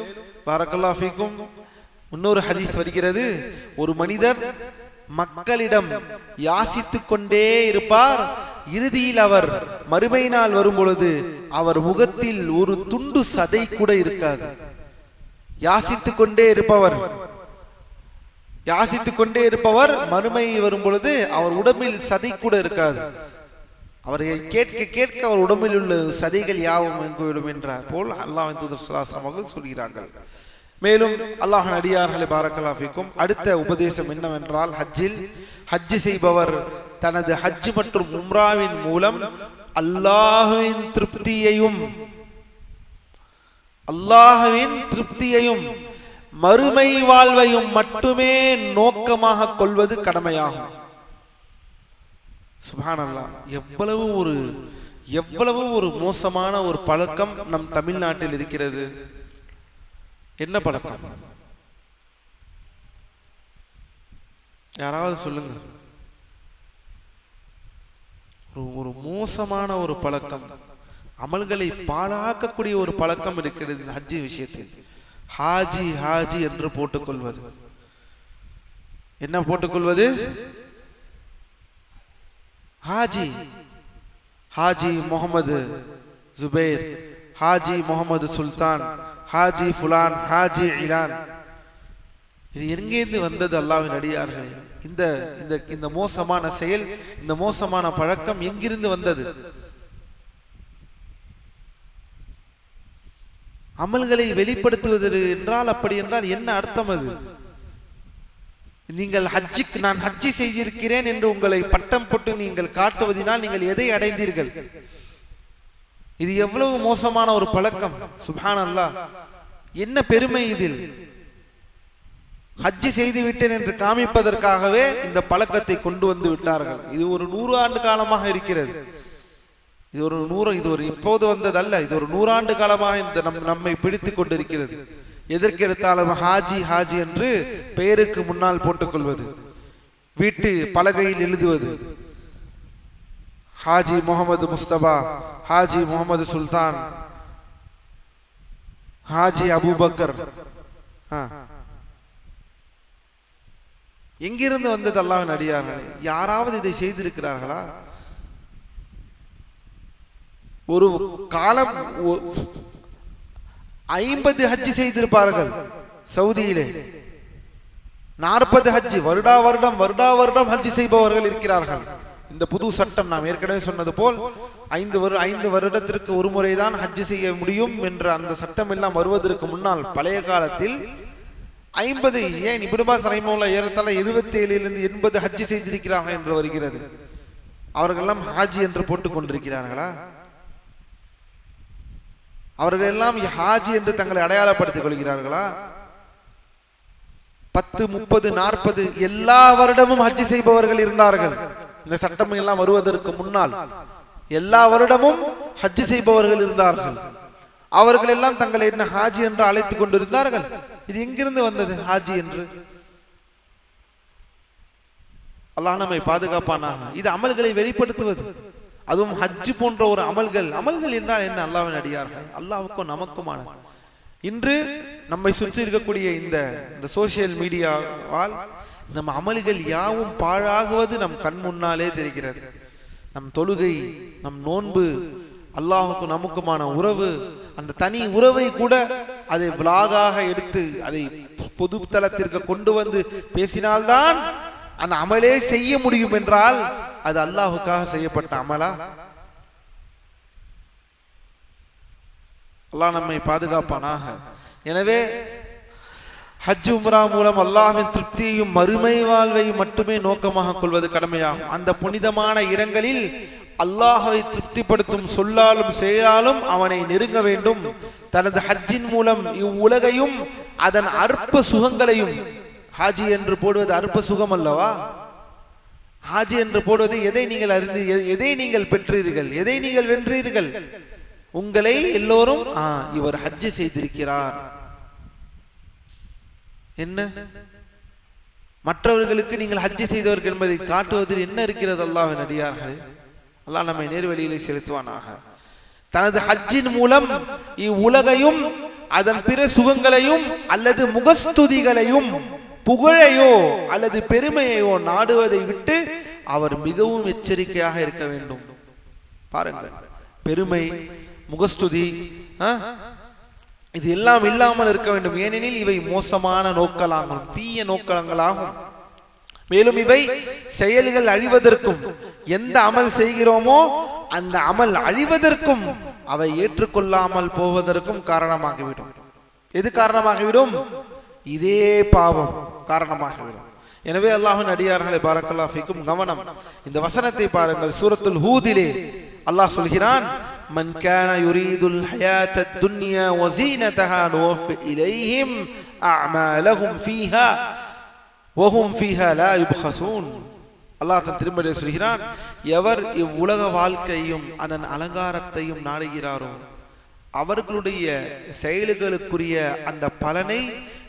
பாரக்கல்லாஹு ஃபீக்கும் இன்னொரு ஹதீஸ் வருகிறது, ஒரு மனிதர் மக்களிடம் யாசித்துக் கொண்டே இருப்பார், இறுதியில் அவர் மறுமை நாள் வரும் பொழுது அவர் முகத்தில் ஒரு துண்டு சதை கூட இருக்காது. யாசித்துக் கொண்டே இருப்பவர் மறுமை வரும் பொழுது அவர் உடம்பில் சதை கூட இருக்காது. அவரை கேட்க கேட்க அவர் உடம்பில் உள்ள சதைகள் யாவும் எங்குவிடும் என்றார் போல் அல்லாஹ்வின் தூதர் ஸல்லல்லாஹு அலைஹி வஸல்லம் அவர்கள் சொல்கிறார்கள். மேலும் அல்லாஹ்வின் அடியார்களே, பாரக்கல்லாஹு ஃபீக்கும், அடுத்த உபதேசம் என்னவென்றால், ஹஜ் செய்பவர் தனது ஹஜ் மற்றும் உம்ராவின் மூலம் அல்லாஹ்வின் திருப்தியையும் அல்லாஹ்வின் திருப்தியையும் மறுமை வாழ்வையும் மட்டுமே நோக்கமாக கொள்வது கடமையாகும். சுப்ஹானல்லாஹ், எவ்வளவு ஒரு மோசமான ஒரு பழக்கம் நம் தமிழ்நாட்டில் இருக்கிறது. என்ன பழக்கம்? யாராவது சொல்லுங்க. ஒரு மோசமான ஒரு பழக்கம், அமல்களை பாழாக்கக்கூடிய ஒரு பழக்கம் இருக்கிறது ஹஜ்ஜி விஷயத்தில். ஹாஜி ஹாஜி என்று போட்டுக்கொள்வது. என்ன போட்டுக்கொள்வது? ஹாஜி, ஹாஜி முகமது ஜுபைர், ஹாஜி முகமது சுல்தான், ஹாஜி ஃபுலான், ஹாஜி இலான். இது எங்கேருந்து வந்தது அல்லாஹ்வின் அடியார்களே? இந்த மோசமான செயல், இந்த மோசமான பழக்கம் எங்கிருந்து வந்தது? அமல்களை வெளிப்படுத்துவது என்றால் அப்படி என்றால் என்ன அர்த்தம்? அது நீங்கள் ஹஜ்ஜிக்கு நான் ஹஜ்ஜி செய்திருக்கிறேன் என்று உங்களை பட்டம் போட்டு நீங்கள் காட்டுவதனால் நீங்கள் எதை அடைந்தீர்கள்? இது எவ்வளவு மோசமான ஒரு பழக்கம்! சுப்ஹானல்லாஹ், என்ன பெருமை இதில்! ஹஜ்ஜி செய்து விட்டேன் என்று காமிப்பதற்காகவே இந்த பழக்கத்தை கொண்டு வந்து விட்டார்கள். இது ஒரு 100 ஆண்டு காலமாக இருக்கிறது. இது ஒரு இப்போது வந்ததல்ல, இது ஒரு 100 ஆண்டு காலமாக இந்த நம்மை பிடித்துக் கொண்டிருக்கிறது. எதற்கெடுத்தாலும் ஹாஜி ஹாஜி என்று பெயருக்கு முன்னால் போட்டுக்கொள்வது, வீட்டு பலகையில் எழுதுவது, ஹாஜி முகமது முஸ்தபா, ஹாஜி முகமது சுல்தான், ஹாஜி அபூபக்கர். எங்கிருந்து வந்தது அல்லாஹ்வின் அடியார்களே? யாராவது இதை செய்திருக்கிறார்களா? ஒரு காலம் 50 ஹஜ்ஜி செய்திருப்பார்கள் சவுதியிலே. 40 ஹஜ்ஜி, வருடா வருடம் ஹஜ்ஜி செய்பவர்கள் இருக்கிறார்கள். இந்த புது சட்டம், நாம் ஏற்கனவே சொன்னது போல் 5 வருடத்திற்கு ஒரு முறைதான் ஹஜ்ஜி செய்ய முடியும் என்ற அந்த சட்டம் எல்லாம் வருவதற்கு முன்னால் பழைய காலத்தில் 50, ஏன் இப்னு பாஸ் ரஹிமஹுல்லாஹ் ஏறத்தாழ 77 - 80 ஹஜ்ஜி செய்திருக்கிறார்கள் என்று வருகிறது. அவர்கள் எல்லாம் ஹாஜி என்று போட்டுக் கொண்டிருக்கிறார்களா? அவர்கள் எல்லாம் ஹாஜி என்று தங்களை அடையாளப்படுத்திக் கொள்கிறார்களா? 10, 30, 40 எல்லா வருடமும் ஹஜ்ஜி செய்பவர்கள் இருந்தார்கள். இந்த சட்டம் எல்லாம் வருவதற்கு முன்னால் எல்லா வருடமும் ஹஜ்ஜி செய்பவர்கள் இருந்தார்கள். அவர்கள் எல்லாம் தங்களை என்ன ஹாஜி என்று அழைத்துக் கொண்டிருந்தார்கள். இது எங்கிருந்து வந்தது ஹாஜி என்று? அல்லாஹ் நம்மை பாதுகாப்பானாக. இது அமல்களை வெளிப்படுத்துவது, அதுவும் ஹஜ்ஜு போன்ற ஒரு அமல்கள் என்றால் என்ன? அல்லாஹ்வின் அடியார்கள், அல்லாஹ்வுக்கும் நமக்குமான. இன்று நம்மை சுற்றி இருக்கக்கூடிய இந்த சோசியல் மீடியாவால் நம் அமல்கள் யாவும் பாழாகுவது நம் கண் முன்னாலே தெரிகிறது. நம் தொழுகை, நம் நோன்பு, அல்லாஹுக்கும் நமக்குமான உறவு, அந்த தனி உறவை கூட அதை விலாகாக எடுத்து அதை பொது தளத்திற்கு கொண்டு வந்து பேசினால்தான் அந்த அமலே செய்ய முடியும் என்றால் அது அல்லாஹுக்காக செய்யப்பட்ட அமலா? அல்லாஹ் நம்மை பாதுகாப்பானாக. எனவே ஹஜ் உம்ரா மூலம் அல்லாஹ்வின் திருப்தியையும் மறுமை வாழ்வையும் மட்டுமே நோக்கமாக கொள்வது கடமையாகும். அந்த புனிதமான இடங்களில் அல்லாஹ்வை திருப்திப்படுத்தும் சொல்லாலும் செயலாலும் அவனை நெருங்க வேண்டும். தனது ஹஜ்ஜின் மூலம் இவ்வுலகையும் அதன் அற்ப சுகங்களையும், ஹாஜி என்று போடுவது அற்ப சுகம் அல்லவா? ஹாஜி என்று போடுவது எதை நீங்கள் அறிந்து, எதை நீங்கள் பெற்றீர்கள், எதை நீங்கள் வென்றீர்கள்? உங்களை எல்லோரும் இவர் ஹஜ்ஜி செய்திருக்கிறார் என்ன, மற்றவர்களுக்கு நீங்கள் ஹஜ்ஜி செய்தவர்கள் என்பதை காட்டுவதில் என்ன இருக்கிறது? அல்லாஹ்வின் அடியார்களே, அல்லாஹ் நம்மை நேர்வழியிலே செலுத்துவானாக. தனது ஹஜ்ஜின் மூலம் இவ்வுலகையும் அதன் பிற சுகங்களையும் அல்லது முகஸ்துதிகளையும் புகழையோ அல்லது பெருமையோ நாடுவதை விட்டு அவர் மிகவும் எச்சரிக்கையாக இருக்க வேண்டும். பாருங்கள், பெருமை, முகஸ்துதி இது எல்லாம் இல்லாமல் இருக்க வேண்டும். ஏனெனில் இவை மோசமான நோக்கங்களாகும், தீய நோக்கங்களாகும். மேலும் இவை செயல்கள் அழிவதற்கும், எந்த அமல் செய்கிறோமோ அந்த அமல் அழிவதற்கும் அவை ஏற்றுக்கொள்ளாமல் போவதற்கும் காரணமாகிவிடும். எது காரணமாகிவிடும்? இதே பாவம் காரணமாகிவிடும். எனவே அல்லாஹ்வின் அடியார்களை பாரக்கல்லாஹு ஃபீக்கும் கவனம். இந்த வசனத்தை பாருங்கள், சூரத்துல் ஹூதிலே அல்லாஹ் சொல்கிறான், மன் கான யுரீதுல் ஹயாத்தத் துன்யா வ ஸீனதஹா நுவஃபி இலைஹிம் அஅமாலஹும் ஃபீஹா வ ஹும் ஃபீஹா லா யுப்ஹஸூன். அல்லாஹ் தன் திருமறையில் சொல்கிறான், எவர் இவ்வுலக வாழ்க்கையும் அதன் அலங்காரத்தையும் நாடுகிறாரோ அவர்களுடைய செயல்களுக்குரிய அந்த பலனை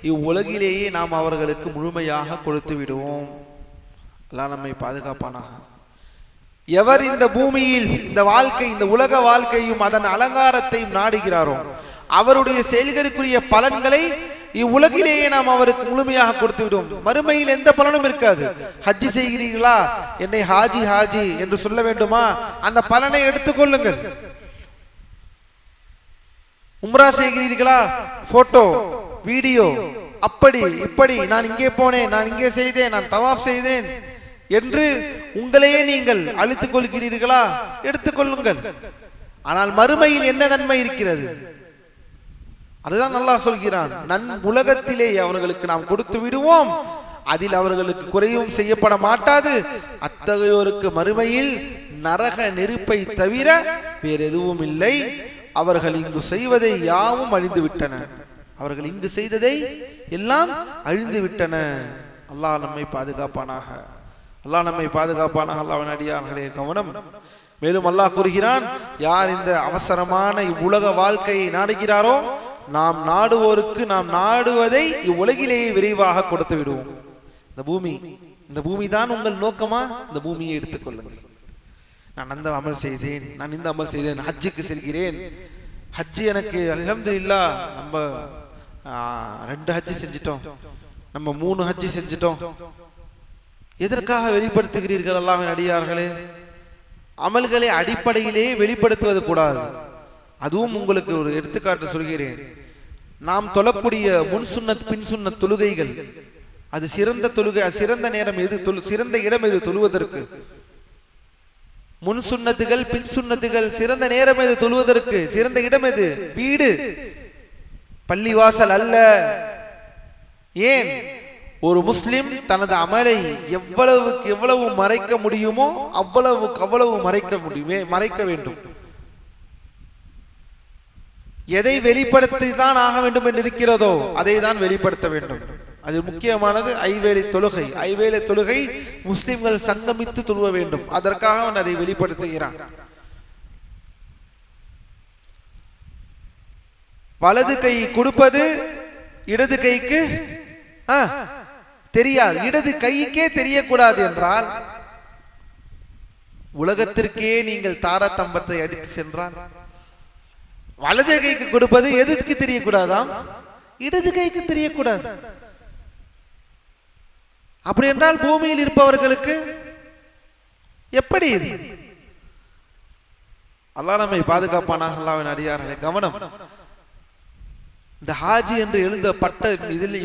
இவ்வுலகிலேயே நாம் அவர்களுக்கு முழுமையாக கொடுத்து விடுவோம். அல்லாஹ் நம்மை பாதுகாப்பானாக. எவர் இந்த பூமியில் இந்த வாழ்க்கை இந்த உலக வாழ்க்கையும் அதன் அலங்காரத்தையும் நாடுகிறாரோ அவருடைய செயல்களுக்குரிய பலன்களை இவ்வுலகிலேயே நாம் அவருக்கு முழுமையாக கொடுத்து விடுவோம். மறுமையில் எந்த பலனும் இருக்காது. ஹஜ்ஜி செய்கிறீர்களா, என்னை ஹாஜி ஹாஜி என்று சொல்ல வேண்டுமா, அந்த பலனை எடுத்துக்கொள்ளுங்கள். உம்ரா செய்கிறீர்களா, போட்டோ வீடியோ அப்படி இப்படி, நான் இங்கே போனேன், நான் இங்கே செய்தேன், நான் தவாஃப் செய்தேன் என்று உங்களையே நீங்கள் அழித்துக் கொள்கிறீர்களா, எடுத்துக்கொள்ளுங்கள். ஆனால் மறுமையில் என்ன நன்மை இருக்கிறது? அதுதான் அல்லாஹ் சொல்கிறான், உலகத்திலே அவர்களுக்கு நாம் கொடுத்து விடுவோம், அதில் அவர்களுக்கு குறையும் செய்யப்பட மாட்டாது. அத்தகையோருக்கு மறுமையில் நரக நெருப்பை தவிர வேற எதுவும் இல்லை. அவர்கள் இங்கு செய்வதை யாவும் அழிந்து விட்டன. அவர்கள் இங்கு செய்ததை எல்லாம் அழிந்து விட்டன. அல்லாஹ் நம்மை பாதுகாப்பானாக. அல்லாஹ் நம்மை பாதுகாப்பானாக. அல்லாஹ்வின் அடியார்களே கவனம். மேலும் அல்லாஹ் கூறுகிறான், யார் இந்த அவசரமான இவ்வுலக வாழ்க்கையை நாடுகிறாரோ நாம் நாடுவோருக்கு நாம் நாடுவதை இவ்வுலகிலேயே விரைவாக கொடுத்து விடுவோம். இந்த பூமி தான் உங்கள் நோக்கமா? இந்த பூமியை எடுத்துக்கொள்ளுங்கள். நான் அந்த அமல் செய்தேன், நான் இந்த அமல் செய்தேன், ஹஜ்ஜுக்கு செல்கிறேன், ஹஜ்ஜு எனக்கு அல்ஹம்துலில்லாஹ் நம்ம 2 ஹஜ்ஜு செஞ்சிட்டோம், நம்ம 3 ஹஜ்ஜு செஞ்சிட்டோம். எதற்காக வெளிப்படுத்துகிறீர்கள் அல்லாஹ்வின் அடியார்களே? அமல்களை அடிப்படையிலே வெளிப்படுத்துவது கூடாது. அதுவும் உங்களுக்கு ஒரு எடுத்துக்காட்டு சொல்கிறேன். நாம் தொழக்கூடிய முன் சுன்னத் பின் சுன்னத் தொழுகைகள், அது சிறந்த தொழுகை, சிறந்த நேரம் எது, சிறந்த இடம் எது தொழுவதற்கு? முன் சுன்னத்துகள் பின் சுன்னத்துகள் சிறந்த நேரம் எது தொழுவதற்கு? சிறந்த இடம் எது? வீடு, பள்ளிவாசல் அல்ல. ஏன்? ஒரு முஸ்லிம் தனது அமலை எவ்வளவுக்கு எவ்வளவு மறைக்க முடியுமோ அவ்வளவுக்கு அவ்வளவு மறைக்க வேண்டும். எதை வெளிப்படுத்தி தான் ஆக வேண்டும் என்று இருக்கிறதோ அதை தான் வெளிப்படுத்த வேண்டும். அது முக்கியமானது ஐவேளை தொழுகை. ஐவேளை தொழுகை முஸ்லிம்கள் சங்கமித்து தொழுவ வேண்டும். அதற்காக அவன் அதை வெளிப்படுத்துகிறான். வலது கை கொடுப்பது இடது கைக்கு தெரியாது, இடது கைக்கே தெரியக்கூடாது என்றால் உலகத்திற்கே நீங்கள் தாரத்தம்பத்தை அடித்து சென்றால் வலது கைக்கு கொடுப்பது எதுக்கு தெரியக்கூடாதாம்? இடது கைக்கு தெரியக்கூடாது. அப்படி என்றால் பூமியில் இருப்பவர்களுக்கு எப்படி? அல்லாஹ் நம்மை பாதுகாப்பானாக. அல்லாஹ்வின் அடியார்களே கவனம். இந்த ஹாஜி என்று எழுதப்பட்ட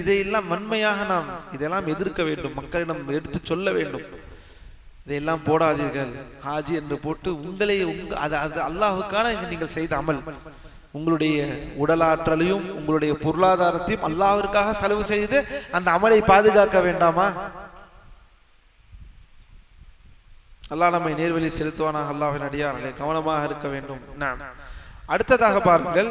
இதையெல்லாம் வன்மையாக நாம் இதெல்லாம் எதிர்க்க வேண்டும், மக்களிடம் எடுத்து சொல்ல வேண்டும். இதையெல்லாம் போடாதீர்கள். ஹாஜி என்று போட்டு உங்களை அது அல்லாஹுக்கான நீங்கள் செய்த அமல், உங்களுடைய உடலாற்றலையும் உங்களுடைய பொருளாதாரத்தையும் அல்லாஹ்விற்காக செலவு செய்து அந்த அமலை பாதுகாக்க வேண்டாமா? அல்லாஹ் நம்மை நேர்வழி செலுத்துவானாக. அல்லாஹ்வின் அடியார்களே கவனமாக இருக்க வேண்டும். அடுத்ததாக பாருங்கள்,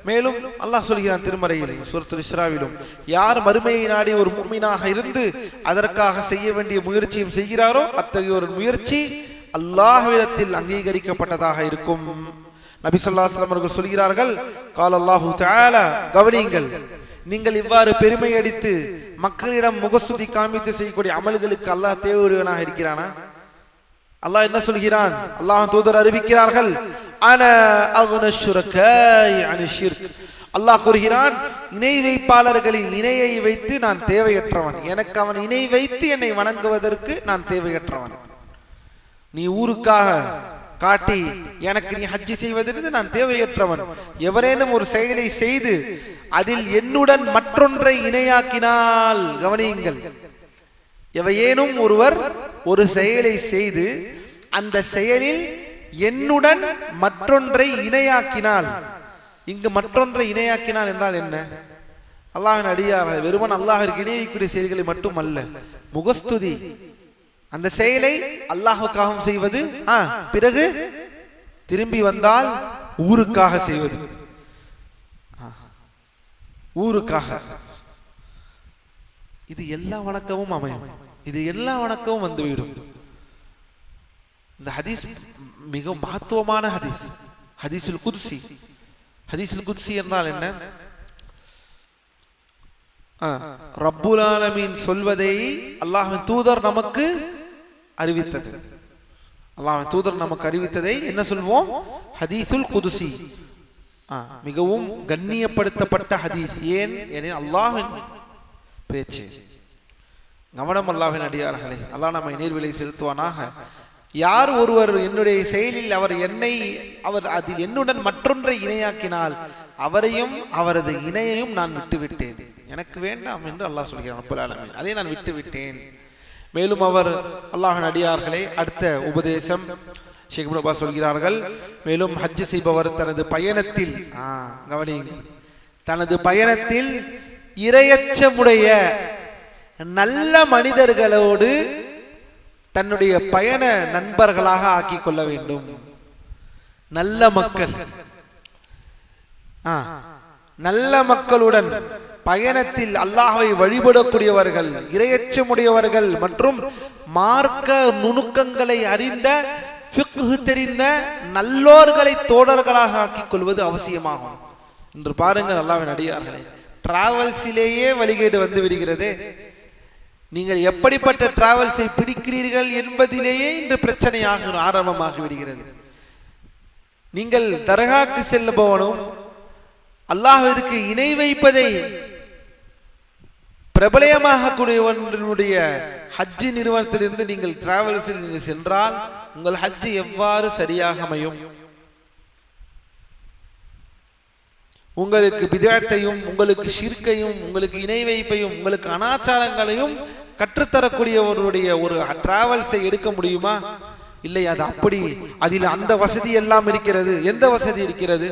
மேலும் அல்லாஹ் சொல்கிறான் திருமறையில் சூரத்துல் இஸ்ராவிலும், யார் மறுமையை நாடி ஒரு முஃமினாக இருந்து அதற்காக செய்ய வேண்டிய முயற்சியும் செய்கிறாரோ அத்தகைய ஒரு முயற்சி அல்லாஹ்விடத்தில் அங்கீகரிக்கப்பட்டதாக இருக்கும். நபி ஸல்லல்லாஹு அலைஹி வஸல்லம் அவர்கள் சொல்கிறார்கள், கால அல்லாஹு தஆலா, கவனியுங்கள், நீங்கள் இவ்வாறு பெருமை அடித்து மக்களிடம் முகஸ்துதி காமித்து செய்யக்கூடிய அமல்களுக்கு அல்லாஹ் தேவையுடையவனாக இருக்கிறானா? அல்லாஹ் என்ன சொல்கிறான்? அல்லாஹ் தூதர் அறிவிக்கிறார்கள், அன அக்ன ஷுரகாய் அனி ஷிர்க். அல்லாஹ் கூறுகிறான், இணை வைப்பாளர்களின் இணையை வைத்து நான் தேவையற்றவன். எனக்கு அவன் இணை வைத்து என்னை வணங்குவதற்கு நான் தேவையற்றவன். நீ ஊருக்காக காட்டி எனக்கு நீ ஹஜ்ஜி செய்வதற்கு நான் தேவையற்றவன். எவரேனும் ஒரு செயலை செய்து அதில் என்னுடன் மற்றொன்றை இணையாக்கினால், கவனியுங்கள், எவையேனும் ஒருவர் ஒரு செயலை செய்து அந்த செயலில் என்னுடன் மற்றொன்றை இணையாக்கினால், இங்கு மற்றொன்றை இணையாக்கினால் என்றால் என்ன? அல்லாஹ்வின் அடியார் வெறுமன் அல்லாஹ்விற்கு இணை வைக்கக்கூடிய செயல்களை மட்டும் அல்ல, முகஸ்துதி, அந்த செயலை அல்லாஹ்வுக்காகவும் செய்வது, பிறகு திரும்பி வந்தால் ஊருக்காக செய்வது, ஊருக்காக. இது எல்லா வணக்கமும் அமையும், இது எல்லா வணக்கமும் வந்துவிடும். இந்த ஹதீஸ் மிக மகத்துவமான ஹதீஸ், ஹதீஸுல் குத்ஸி. ஹதீஸுல் குத்ஸி என்றால் என்ன? ரப்புல் ஆலமீன் சொல்வதை அல்லாஹ்வின் தூதர் நமக்கு அறிவித்தது. அல்லாஹ்வின் தூதர் நமக்கு அறிவித்ததை என்ன சொல்வோம்? ஹதீஸுல் குத்ஸி. மிகவும் கண்ணியப்படுத்தப்பட்ட ஹதீஸ். ஏன் எனில் அல்லாஹ்வின் பேச்சு. கவனம் அல்லாஹ்வின் அடியார்களே, அல்லாஹ் நம்மை நேர்வழி செலுத்துவானாக. யார் ஒருவர் என்னுடைய செயலில் அவர் அதில் என்னுடன் மற்றொன்றை இணையாக்கினால் அவரையும் அவரது இணையையும் நான் விட்டுவிட்டேன், எனக்கு வேண்டாம் என்று அல்லாஹ் சொல்கிறான் ரப்பல் ஆலமீன். அதை நான் விட்டுவிட்டேன். மேலும் அவர் அல்லாஹ்வின் அடியார்களே, அடுத்த உபதேசம் ஷேக் இப்னு அப்பாஸ் சொல்கிறார்கள், மேலும் ஹஜ் செய்பவர் தனது பயணத்தில் கவனியுங்கள், தனது பயணத்தில் இரையச்சமுடைய நல்ல மனிதர்களோடு தன்னுடைய பயண நண்பர்களாக ஆக்கிக் கொள்ள வேண்டும். நல்ல மக்கள், நல்ல மக்களுடன் பயணத்தில் அல்லாஹ்வை வழிபடக்கூடியவர்கள், இரையச்சமுடையவர்கள் மற்றும் மார்க்க நுணுக்கங்களை அறிந்த, ஃபிக்ஹ் தெரிந்த நல்லோர்களை தோழர்களாக ஆக்கிக் கொள்வது அவசியமாகும். இன்று பாருங்கள் அல்லாஹ்வின் அடியார்களே, டிராவல்ஸிலேயே வழிகேடு வந்து விடுகிறது. நீங்கள் எப்படிப்பட்ட டிராவல்ஸை பிடிக்கிறீர்கள் என்பதிலேயே இன்று பிரச்சனையாக ஆரம்பமாகி விடுகிறது. நீங்கள் தர்காக்கு செல்லுபவனும் அல்லாஹ்விற்கு இணை வைப்பதை பிரபலமாக கூடியவனுடைய ஹஜ் நிறுவனத்திலிருந்து நீங்கள் டிராவல்ஸில் நீங்கள் சென்றால் உங்கள் ஹஜ் எவ்வாறு சரியாக அமையும்? உங்களுக்கு பிதஅத்தையும், உங்களுக்கு ஷிர்கையும், உங்களுக்கு இணை வைப்பையும், உங்களுக்கு அனாச்சாரங்களையும் கற்றுத்தரக்கூடியவருடைய ஒரு டிராவல்ஸை எடுக்க முடியுமா? இல்லை. அது அப்படி, அதில் அந்த வசதி எல்லாம் இருக்கிறது. எந்த வசதி இருக்கிறது?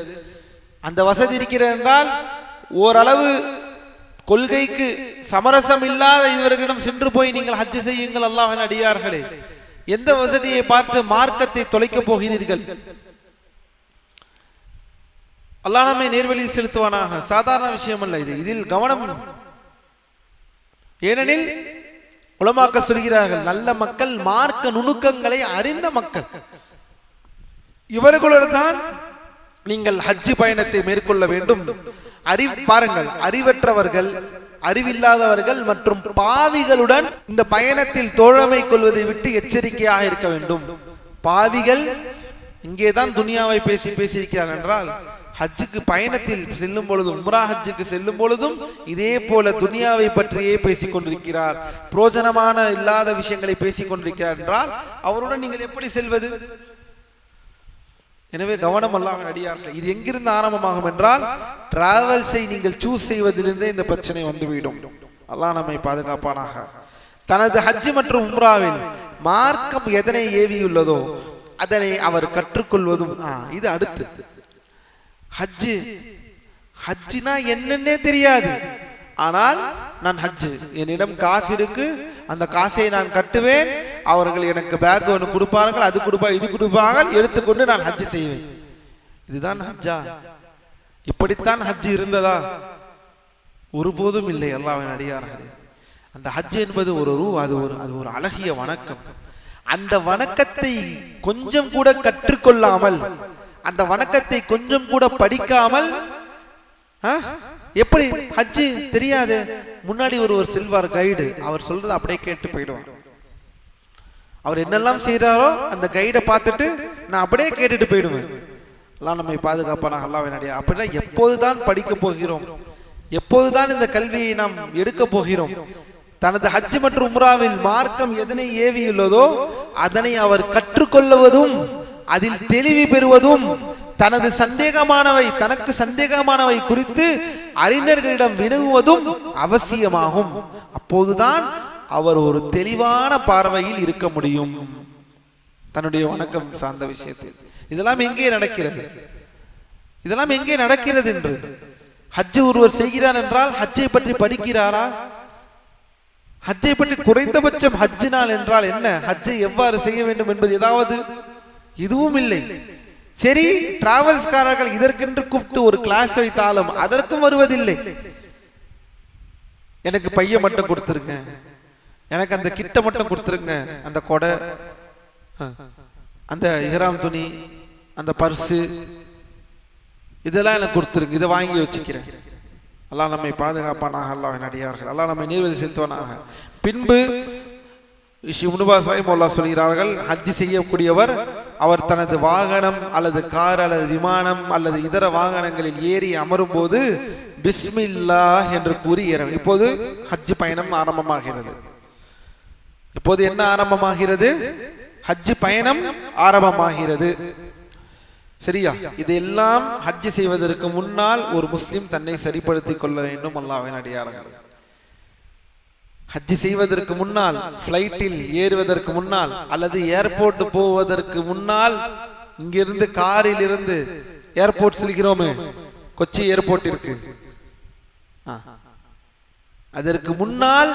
அந்த வசதி இருக்கிறது என்றால் ஓரளவு கொள்கைக்கு சமரசம் இல்லாத இவர்களிடம் சென்று போய் நீங்கள் ஹஜ் செய்யுங்கள் அல்லாஹ்வின் அடியார்களே. எந்த வசதியை பார்த்து மார்க்கத்தை தொலைக்கப் போகிறீர்கள்? அல்லாஹ் நம்மை நேர்வழியில் செலுத்துவானாக. சாதாரண விஷயம் அல்ல இது, இதில் கவனம். ஏனெனில் உலமாக்கள் சொல்கிறார்கள், நல்ல மக்கள், மார்க்க நுணுக்கங்களை அறிந்த மக்கள், இவர்களுடன் தான் நீங்கள் ஹஜ் பயணத்தை மேற்கொள்ள வேண்டும். பாருங்கள், அறிவற்றவர்கள், அறிவில்லாதவர்கள் மற்றும் பாவிகளுடன் இந்த பயணத்தில் தோழமை கொள்வதை விட்டு எச்சரிக்கையாக இருக்க வேண்டும். பாவிகள் இங்கேதான் துனியாவை பேசியிருக்கிறார் என்றால், ஹஜ்ஜுக்கு பயணத்தில் செல்லும் பொழுதும், உம்ரா ஹஜ்ஜுக்கு செல்லும் பொழுதும் இதே போல துனியாவை பற்றியே பேசிக் கொண்டிருக்கிறார், பிரோஜனமான இல்லாத விஷயங்களை பேசிக் கொண்டிருக்கிறார் என்றால் அவருடன் நீங்கள் எப்படி செல்வது? எனவே கவனம் அல்லாஹ்வின் அடியார்களே. இது எங்கிருந்து ஆரம்பமாகும் என்றால், டிராவல்ஸை நீங்கள் சூஸ் செய்வதிலிருந்தே இந்த பிரச்சனை வந்துவிடும். அல்லாஹ் நம்மை பாதுகாப்பானாக. தனது ஹஜ் மற்றும் உம்ராவில் மார்க்கம் எதனை ஏவியுள்ளதோ அதனை அவர் கற்றுக்கொள்வதும் இது அடுத்து. ஹஜ்ஜினா என்னன்னே தெரியாது, ஆனால் நான் ஹஜ், என்னிடம் காசு இருக்கு, அந்த காசை நான் கட்டுவேன், அவர்கள் எனக்கு பேக் ஒன்று கொடுப்பார்கள், அது கொடுப்பாங்க, இது கொடுப்பாங்க, எடுத்துக்கொண்டு நான் ஹஜ் செய்வேன். இதுதான் ஹஜ்ஜா? இப்படித்தான் ஹஜ் இருந்ததா? ஒருபோதும் இல்லை அல்லாஹ்வின் அடியார்களே. அந்த ஹஜ் என்பது அது ஒரு அழகிய வணக்கம். அந்த வணக்கத்தை கொஞ்சம் கூட கற்றுக்கொள்ளாமல், அந்த வணக்கத்தை கொஞ்சம் கூட படிக்காமல் எப்படி ஹஜ் தெரியாது? முன்னாடி ஒருவர் செல்வார், கைடு, அவர் சொல்றது அப்படியே கேட்டு போயிடுவார். அவர் என்னெல்லாம் செய்யறாரோ அந்த கைடை பார்த்துட்டு நான் அப்படியே கேட்டுட்டு போயிடுவேன். அல்லாஹ் நம்மை பாதுகாப்பானாக. அல்லாஹ்வின் அடியார், அப்படின்னா எப்போதுதான் படிக்க போகிறோம்? எப்போதுதான் இந்த கல்வியை நாம் எடுக்க போகிறோம்? தனது ஹஜ் மற்றும் உம்ராவில் மார்க்கம் எதனை ஏவியுள்ளதோ அதனை அவர் கற்றுக்கொள்வதும், அதில் தெளிவு பெறுவதும், தனது சந்தேகமானவை, தனக்கு சந்தேகமானவை குறித்து அறிஞர்களிடம் வினவுவதும் அவசியமாகும். அப்போதுதான் அவர் ஒரு தெளிவான பார்வையில் இருக்க முடியும் தன்னுடைய வணக்கம் சார்ந்த விஷயத்தில். இதெல்லாம் எங்கே நடக்கிறது? இதெல்லாம் எங்கே நடக்கிறது என்று ஹஜ் ஒருவர் செய்கிறார் என்றால் ஹஜ்ஜை பற்றி படிக்கிறாரா? ஹஜ்ஜை பற்றி குறைந்தபட்சம் ஹஜ் நாள் என்றால் என்ன, ஹஜ்ஜை எவ்வாறு செய்ய வேண்டும் என்பது ஏதாவது? இதுவும் இல்லை. சரி, டிராவல்ஸ்காரர்கள் இதற்கென்று கூப்பிட்டு ஒரு கிளாஸ் வைத்தாலும் அதற்கும் வருவதில்லை. எனக்கு பைய மட்டும் கொடுத்துருங்க, எனக்கு அந்த கிட்ட மட்டும் கொடுத்துருங்க, அந்த கொடை, அந்த இஹ்ராம் துணி, அந்த பர்ஸு, இதெல்லாம் எனக்கு கொடுத்துருங்க, இதை வாங்கி வச்சுக்கிறேன். அல்லாஹ் நம்மை பாதுகாப்பானாக, அல்லாஹ்வின் அடியார்கள், அல்லாஹ் நம்மை நீர்வழி செலுத்துவானாக. பின்பு சொல்கிறார்கள், ஹஜ் செய்யக்கூடியவர் அவர் தனது வாகனம் அல்லது கார் அல்லது விமானம் அல்லது இதர வாகனங்களில் ஏறி அமரும் போது பிஸ்மில்லாஹ் என்று கூறி ஏறும். இப்போது ஹஜ் பயணம் ஆரம்பமாகிறது. இப்போது என்ன ஆரம்பமாகிறது? ஹஜ் பயணம் ஆரம்பமாகிறது. சரியா? இதெல்லாம் ஹஜ் செய்வதற்கு முன்னால் ஒரு முஸ்லிம் தன்னை சரிப்படுத்திக் கொள்ள வேண்டும். அல்லாஹ்வின் அடியார்கள், ஹஜ் செய்வதற்கு முன்னால், பிளைட்டில் ஏறுவதற்கு முன்னால் அல்லது ஏர்போர்ட் போவதற்கு முன்னால், இங்கிருந்து காரில் இருந்து ஏர்போர்ட் செல்கிறோமே, கொச்சி ஏர்போர்ட் இருக்கு, அதற்கு முன்னால்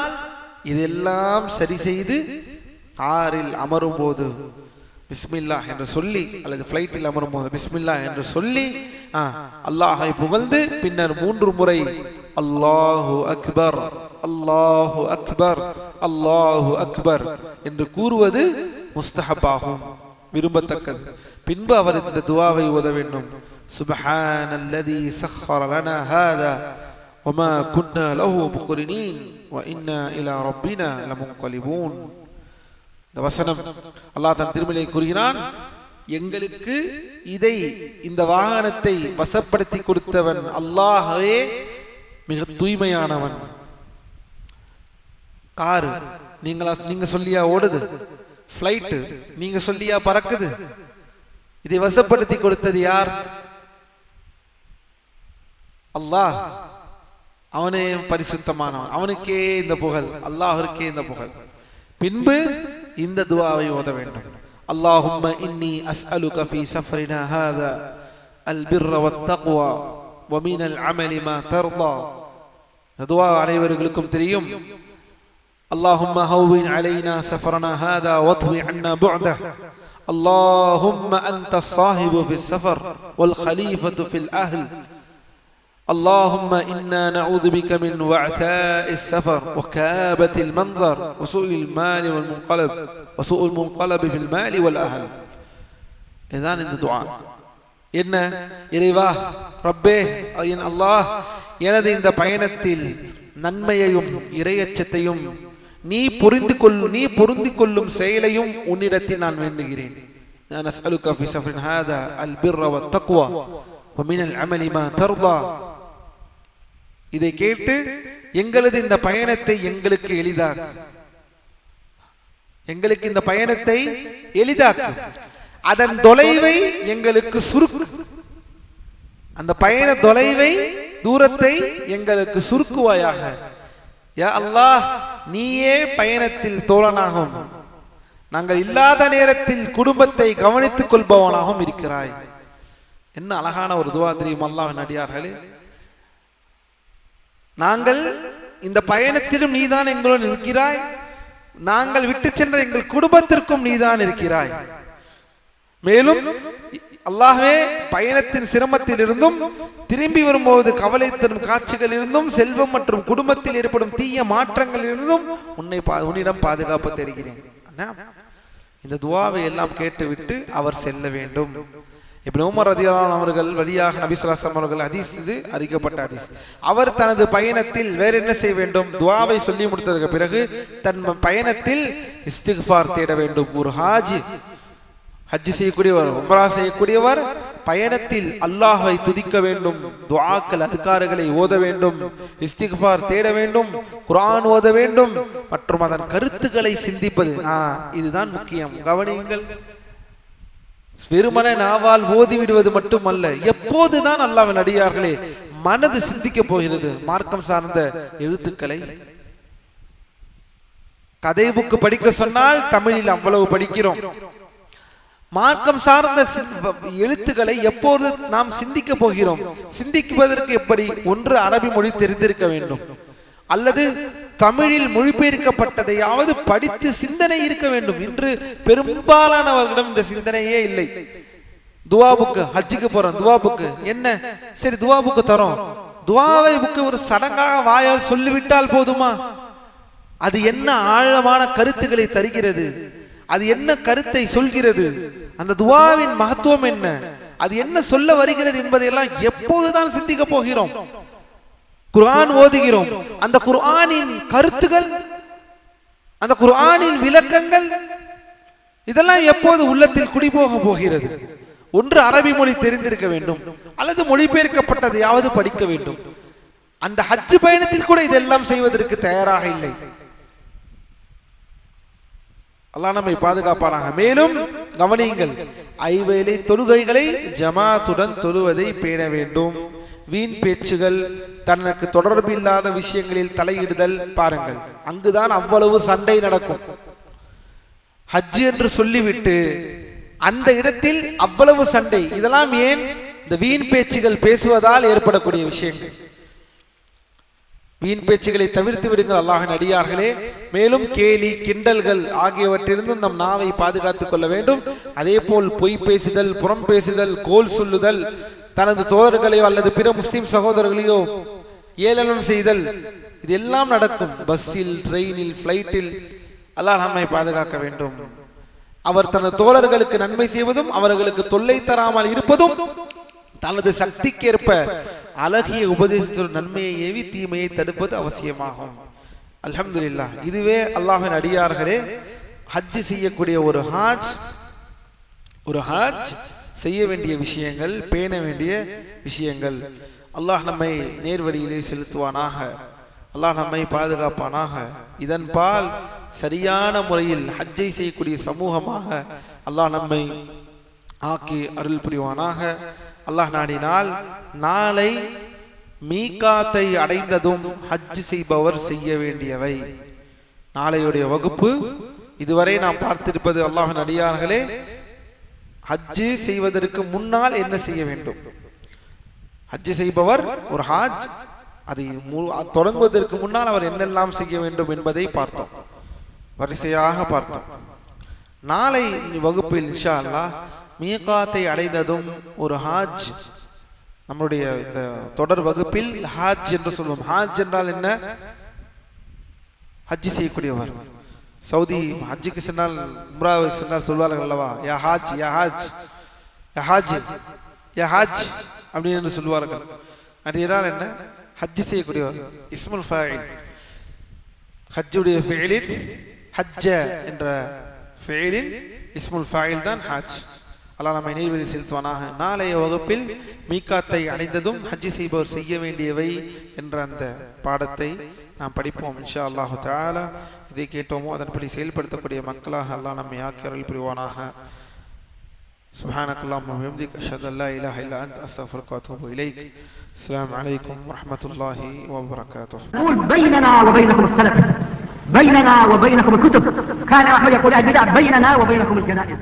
இதெல்லாம் சரி செய்து காரில் அமரும் போது பிஸ்மில்லாஹ் என்று சொல்லி, அல்லது பிளைட்டில் அமரும் போது பிஸ்மில்லாஹ் என்று சொல்லி அல்லாஹை புகழ்ந்து பின்னர் 3 முறை அல்லாஹு அக்பர், அல்லாஹு அக்பர், அல்லாஹு அக்பர் என்று கூறுவது முஸ்தஹபாகும், விரும்பத்தக்கது. பின்பு அவர் இந்த துஆவை ஓத வேண்டும். சுப்ஹானல்லதி சஹ்ஹர லனா ஹாதா வமா குன்னா லஹு முக்ரினீன் வ இன்னா இலா ரப்பினா லமுன்கலிபூன். இந்த வசனம் அல்லாஹ் தன் திருமறையில் கூறுகிறான், எங்களுக்கு இந்த வாகனத்தை வசப்படுத்தி கொடுத்தவன் அல்லாஹ்வே மிக தூய்மையானவன். காரு நீங்க சொல்லியா ஓடுது, பிளைட் நீங்க சொல்லியா பறக்குது, இதை வசப்படுத்தி கொடுத்தது யார்? அல்லாஹ். அவனே பரிசுத்தமானவன், அவனுக்கே இந்த புகழ், அல்லாஹ்விற்கே இந்த புகழ். பின்பு இந்த துஆவை ஓத வேண்டும். அல்லாஹும்ம இன்னி அஸ்அலுக ஃபீ சஃப்ரினா ஹாதா அல் பிர்ர வத் தக்வா வ மினல் அமலி மா தர்தா. இந்த துஆ அனைவருக்கும் தெரியும். اللهم هون علينا سفرنا هذا واطوي عنا بعده. اللهم أنت الصاحب في السفر والخليفة في الأهل. اللهم إنا نعوذ بك من وعثاء السفر وكآبة المنظر وسوء المال والمنقلب وسوء المنقلب في المال والأهل. إذن الدعاء إن இறைவா ரப்பே என் அல்லாஹ், எனது இந்த பயணத்தில் நன்மையையும் இறையச்சத்தையும் நீ பொருந்தி கொள்ளும் செயலையும் உன்னிடத்தில் நான் வேண்டுகிறேன். நான் அஸ்அலுக ஃபீ சஃப்ரின் ஹாதா அல் பிர்ர வத் தக்வா வ மினல் அமலி மா தர்தா. இதை கேட்டு எங்களது இந்த பயணத்தை எங்களுக்கு இந்த பயணத்தை எளிதாக்கு, அதன் தொலைவை எங்களுக்கு சுருக்கு, அந்த பயண தொலைவை தூரத்தை எங்களுக்கு சுருக்குவாயாக. யா அல்லாஹ், நீயே பயணத்தில் தோழனாகவும் நாங்கள் இல்லாத நேரத்தில் குடும்பத்தை கவனித்துக் கொள்பவனாகவும் இருக்கிறாய். என்ன அழகான ஒரு துஆ தெரியும் அல்லாஹ்வின் அடியார்களே. நாங்கள் இந்த பயணத்திலும் நீதான் எங்களோடு இருக்கிறாய், நாங்கள் விட்டு சென்ற எங்கள் குடும்பத்திற்கும் நீதான் இருக்கிறாய். மேலும் அல்லாஹ்வே, பயணத்தின் சிரமத்தில் இருந்தும் திரும்பி வரும்போது கவலை தரும் காட்சிகள் இருந்தும் செல்வம் மற்றும் குடும்பத்தில் ஏற்படும் தீய மாற்றங்கள் இருந்தும் உன்னிடம் பாதுகாப்பு தருகிறேன். இந்த துஆவை எல்லாம் கேட்டுவிட்டு அவர் செல்ல வேண்டும். இப்னு உமர் ரலியல்லாஹு அன்ஹு அவர்கள் வழியாக நபி ஸல்லல்லாஹு அலைஹி வஸல்லம் அவர்கள் ஹதீஸ், இது அறிக்கப்பட்ட ஹதீஸ். அவர் தனது பயணத்தில் வேற என்ன செய்ய வேண்டும்? துஆவை சொல்லி முடித்ததற்கு பிறகு தன் பயணத்தில் இஸ்திக்ஃபார் தேட வேண்டும். ஒரு ஹாஜி, ஹஜ் செய்யக்கூடியவர், உம்ரா செய்யக்கூடியவர் பயணத்தில் அல்லாஹ்வை துதிக்க வேண்டும், துஆக்கள் அதுகாரங்களை ஓத வேண்டும், இஸ்திக்ஃபார் தேட வேண்டும், குர்ஆன் ஓத வேண்டும் மற்றும் அதன் கருத்துக்களை சிந்திப்பது. இதுதான் முக்கியம். கவனியுங்கள், வெறுமனே நாவால் ஓதி விடுவது மட்டுமல்ல, எப்போதுதான் அல்லாஹ்வின் அடியார்களே மனது சிந்திக்க போகிறது மார்க்கம் சார்ந்த எழுத்துக்களை. கதை புக்கு படிக்க சொன்னால் தமிழில் அவ்வளவு படிக்கிறோம். மார்க்கம் சார்ந்த எழுத்துக்களை எப்போது நாம் சிந்திக்க போகிறோம்? சிந்திக்குவதற்கு எப்படி? ஒன்று அரபி மொழி தெரிந்திருக்க வேண்டும், அல்லது தமிழில் மொழிபெயர்க்கப்பட்டதையாவது படித்து சிந்தனை இருக்க வேண்டும். இன்று பெரும்பாலானவர்களிடம் இந்த சிந்தனையே இல்லை. துவா புக்கு, ஹஜ்ஜுக்கு போறோம் துவா புக்கு, என்ன சரி துவா புக்கு தரோம், துவாவை புக்கு ஒரு சடங்காக வாயால் சொல்லிவிட்டால் போதுமா? அது என்ன ஆழமான கருத்துக்களை தருகிறது, அது என்ன கருத்தை சொல்கிறது, அந்த துவாவின் மகத்துவம் என்ன, அது என்ன சொல்ல வருகிறது என்பதையெல்லாம் எப்போதுதான் சிந்திக்க போகிறோம்? குர்ஆன் ஓதுகிறோம், அந்த குர்ஆனின் கருத்துகள், அந்த குர்ஆனின் விளக்கங்கள், இதெல்லாம் எப்போது உள்ளத்தில் குடிபோக போகிறது? ஒன்று அரபி மொழி தெரிந்திருக்க வேண்டும், அல்லது மொழிபெயர்க்கப்பட்டதையாவது படிக்க வேண்டும். அந்த ஹஜ் பயணத்தில் கூட இதெல்லாம் செய்வதற்கு தயாராக இல்லை. அல்லாஹ் நம்மை பாதுகாப்பானாக. மேலும் கவனியுங்கள், ஐவேளை தொழுகைகளை ஜமாத்துடன் தொழுவதை பேண வேண்டும். வீண் பேச்சுகள், தனக்கு தொடர்பு இல்லாத விஷயங்களில் தலையிடுதல், பாருங்கள் அங்குதான் அவ்வளவு சண்டை நடக்கும். ஹஜ் என்று சொல்லிவிட்டு அந்த இடத்தில் அவ்வளவு சண்டை. இதெல்லாம் ஏன்? இந்த வீண் பேச்சுகள் பேசுவதால் ஏற்படக்கூடிய விஷயங்கள். வீண் பேச்சுகளை தவிர்த்து விடுங்கள் அல்லாஹ்வின் அடியார்களே. மேலும் கேலி கிண்டல்கள் ஆகியவற்றிலிருந்தும் நம் நாவை பாதுகாத்துக் கொள்ள வேண்டும். அதே போல் பொய் பேசுதல், புறம் பேசுதல், கோல் சொல்லுதல், தனது தோழர்களையோ அல்லது பிற முஸ்லிம் சகோதரர்களையோ ஏளனம் செய்தல், இதெல்லாம் நடக்கும். பஸ்ஸில், ட்ரெயினில், பிளைட்டில். அல்லாஹ் நம்மை பாதுகாக்க வேண்டும். அவர் தனது தோழர்களுக்கு நன்மை செய்வதும் அவர்களுக்கு தொல்லை தராமல் இருப்பதும் தனது சக்திக்கேற்ப அழகிய உபதேசத்தோடு நன்மையை ஏவி தீமையை தடுப்பது அவசியமாகும். அல்ஹம்துலில்லாஹ். இதுவே அல்லாஹ்வின் அடியார்களே, ஹஜ் செய்யக்கூடிய ஒரு ஹாஜ் செய்ய வேண்டிய விஷயங்கள், பேண வேண்டிய விஷயங்கள். அல்லாஹ் நம்மை நேர்வழியிலே செலுத்துவானாக. அல்லாஹ் நம்மை பாதுகாப்பானாக. இதன் பால் சரியான முறையில் ஹஜ்ஜை செய்யக்கூடிய சமூகமாக அல்லாஹ் நம்மை ஆக்கி அருள் புரிவானாக. அல்லாஹ் நாடினால் நாளை மீகாத்தை அடைந்ததும் ஹஜ் செய்பவர் செய்ய வேண்டியவை. நாளையுடைய வகுப்பு இதுவரை நாம் பார்த்திருப்பது, அல்லாஹ்வின் அடியார்களே, ஹஜ் செய்வதற்கு முன்னால் என்ன செய்ய வேண்டும். ஹஜ் செய்பவர் ஒரு ஹாஜ், அதை தொடங்குவதற்கு முன்னால் அவர் என்னெல்லாம் செய்ய வேண்டும் என்பதை பார்த்தோம், வரிசையாக பார்த்தோம். நாளை வகுப்பில் இன்ஷா அல்லாஹ் மீகாத்தை அடைந்ததும் ஒரு ஹாஜ், நம்முடைய இந்த தொடர் வகுப்பில் ஹாஜ் என்று சொல்வோம். ஹாஜ் என்றால் என்ன? ஹஜ் செய்யக்கூடியவர். சவுதி ஹஜ்ஜுக்கு சென்றால், உம்ராவுக்கு சென்றால் சொல்வார்கள் அல்லவா, யா ஹாஜ் யா ஹாஜ் யா ஹாஜ் யா ஹாஜ் அப்படின்னு சொல்வார்கள். அது என்றால் என்ன? ஹஜ் செய்யக்கூடியவர். இஸ்முல் ஃபாயில், ஹஜ்ஜுடைய ஃபிஇலின், ஹஜ்ஜ என்ற ஃபிஇலின் இஸ்முல் ஃபாயில் தான் ஹஜ். அல்லாஹ் நம்மை நேர்வழி செலுத்துவானாக. நாளைய வகுப்பில் மீகாத்தை அடைந்ததும் ஹஜ் செய்பவர் செய்ய வேண்டியவை என்ற அந்த பாடத்தை நாம் படிப்போம் இன்ஷா அல்லாஹு தஆலா. இதை கேட்டோமோ அதன்படி செயல்படுத்தக்கூடிய மக்களாக அல்லாஹ் நம்மை ஆக்கி அருள் புரிவானாக. சுப்ஹானக்கல்லாஹும்ம வ பிஹம்திக அஷ்ஹது அல்லா இலாஹா இல்லா அன்த அஸ்தக்ஃபிருக வ அத்தூபு இலைக். அஸ்ஸலாமு அலைக்கும் வ ரஹ்மத்துல்லாஹி வ பரகாத்துஹு. بيننا وبينكم السلف، بيننا وبينكم الكتب. كان أحمد يقول البدع بيننا وبينكم الجنائز.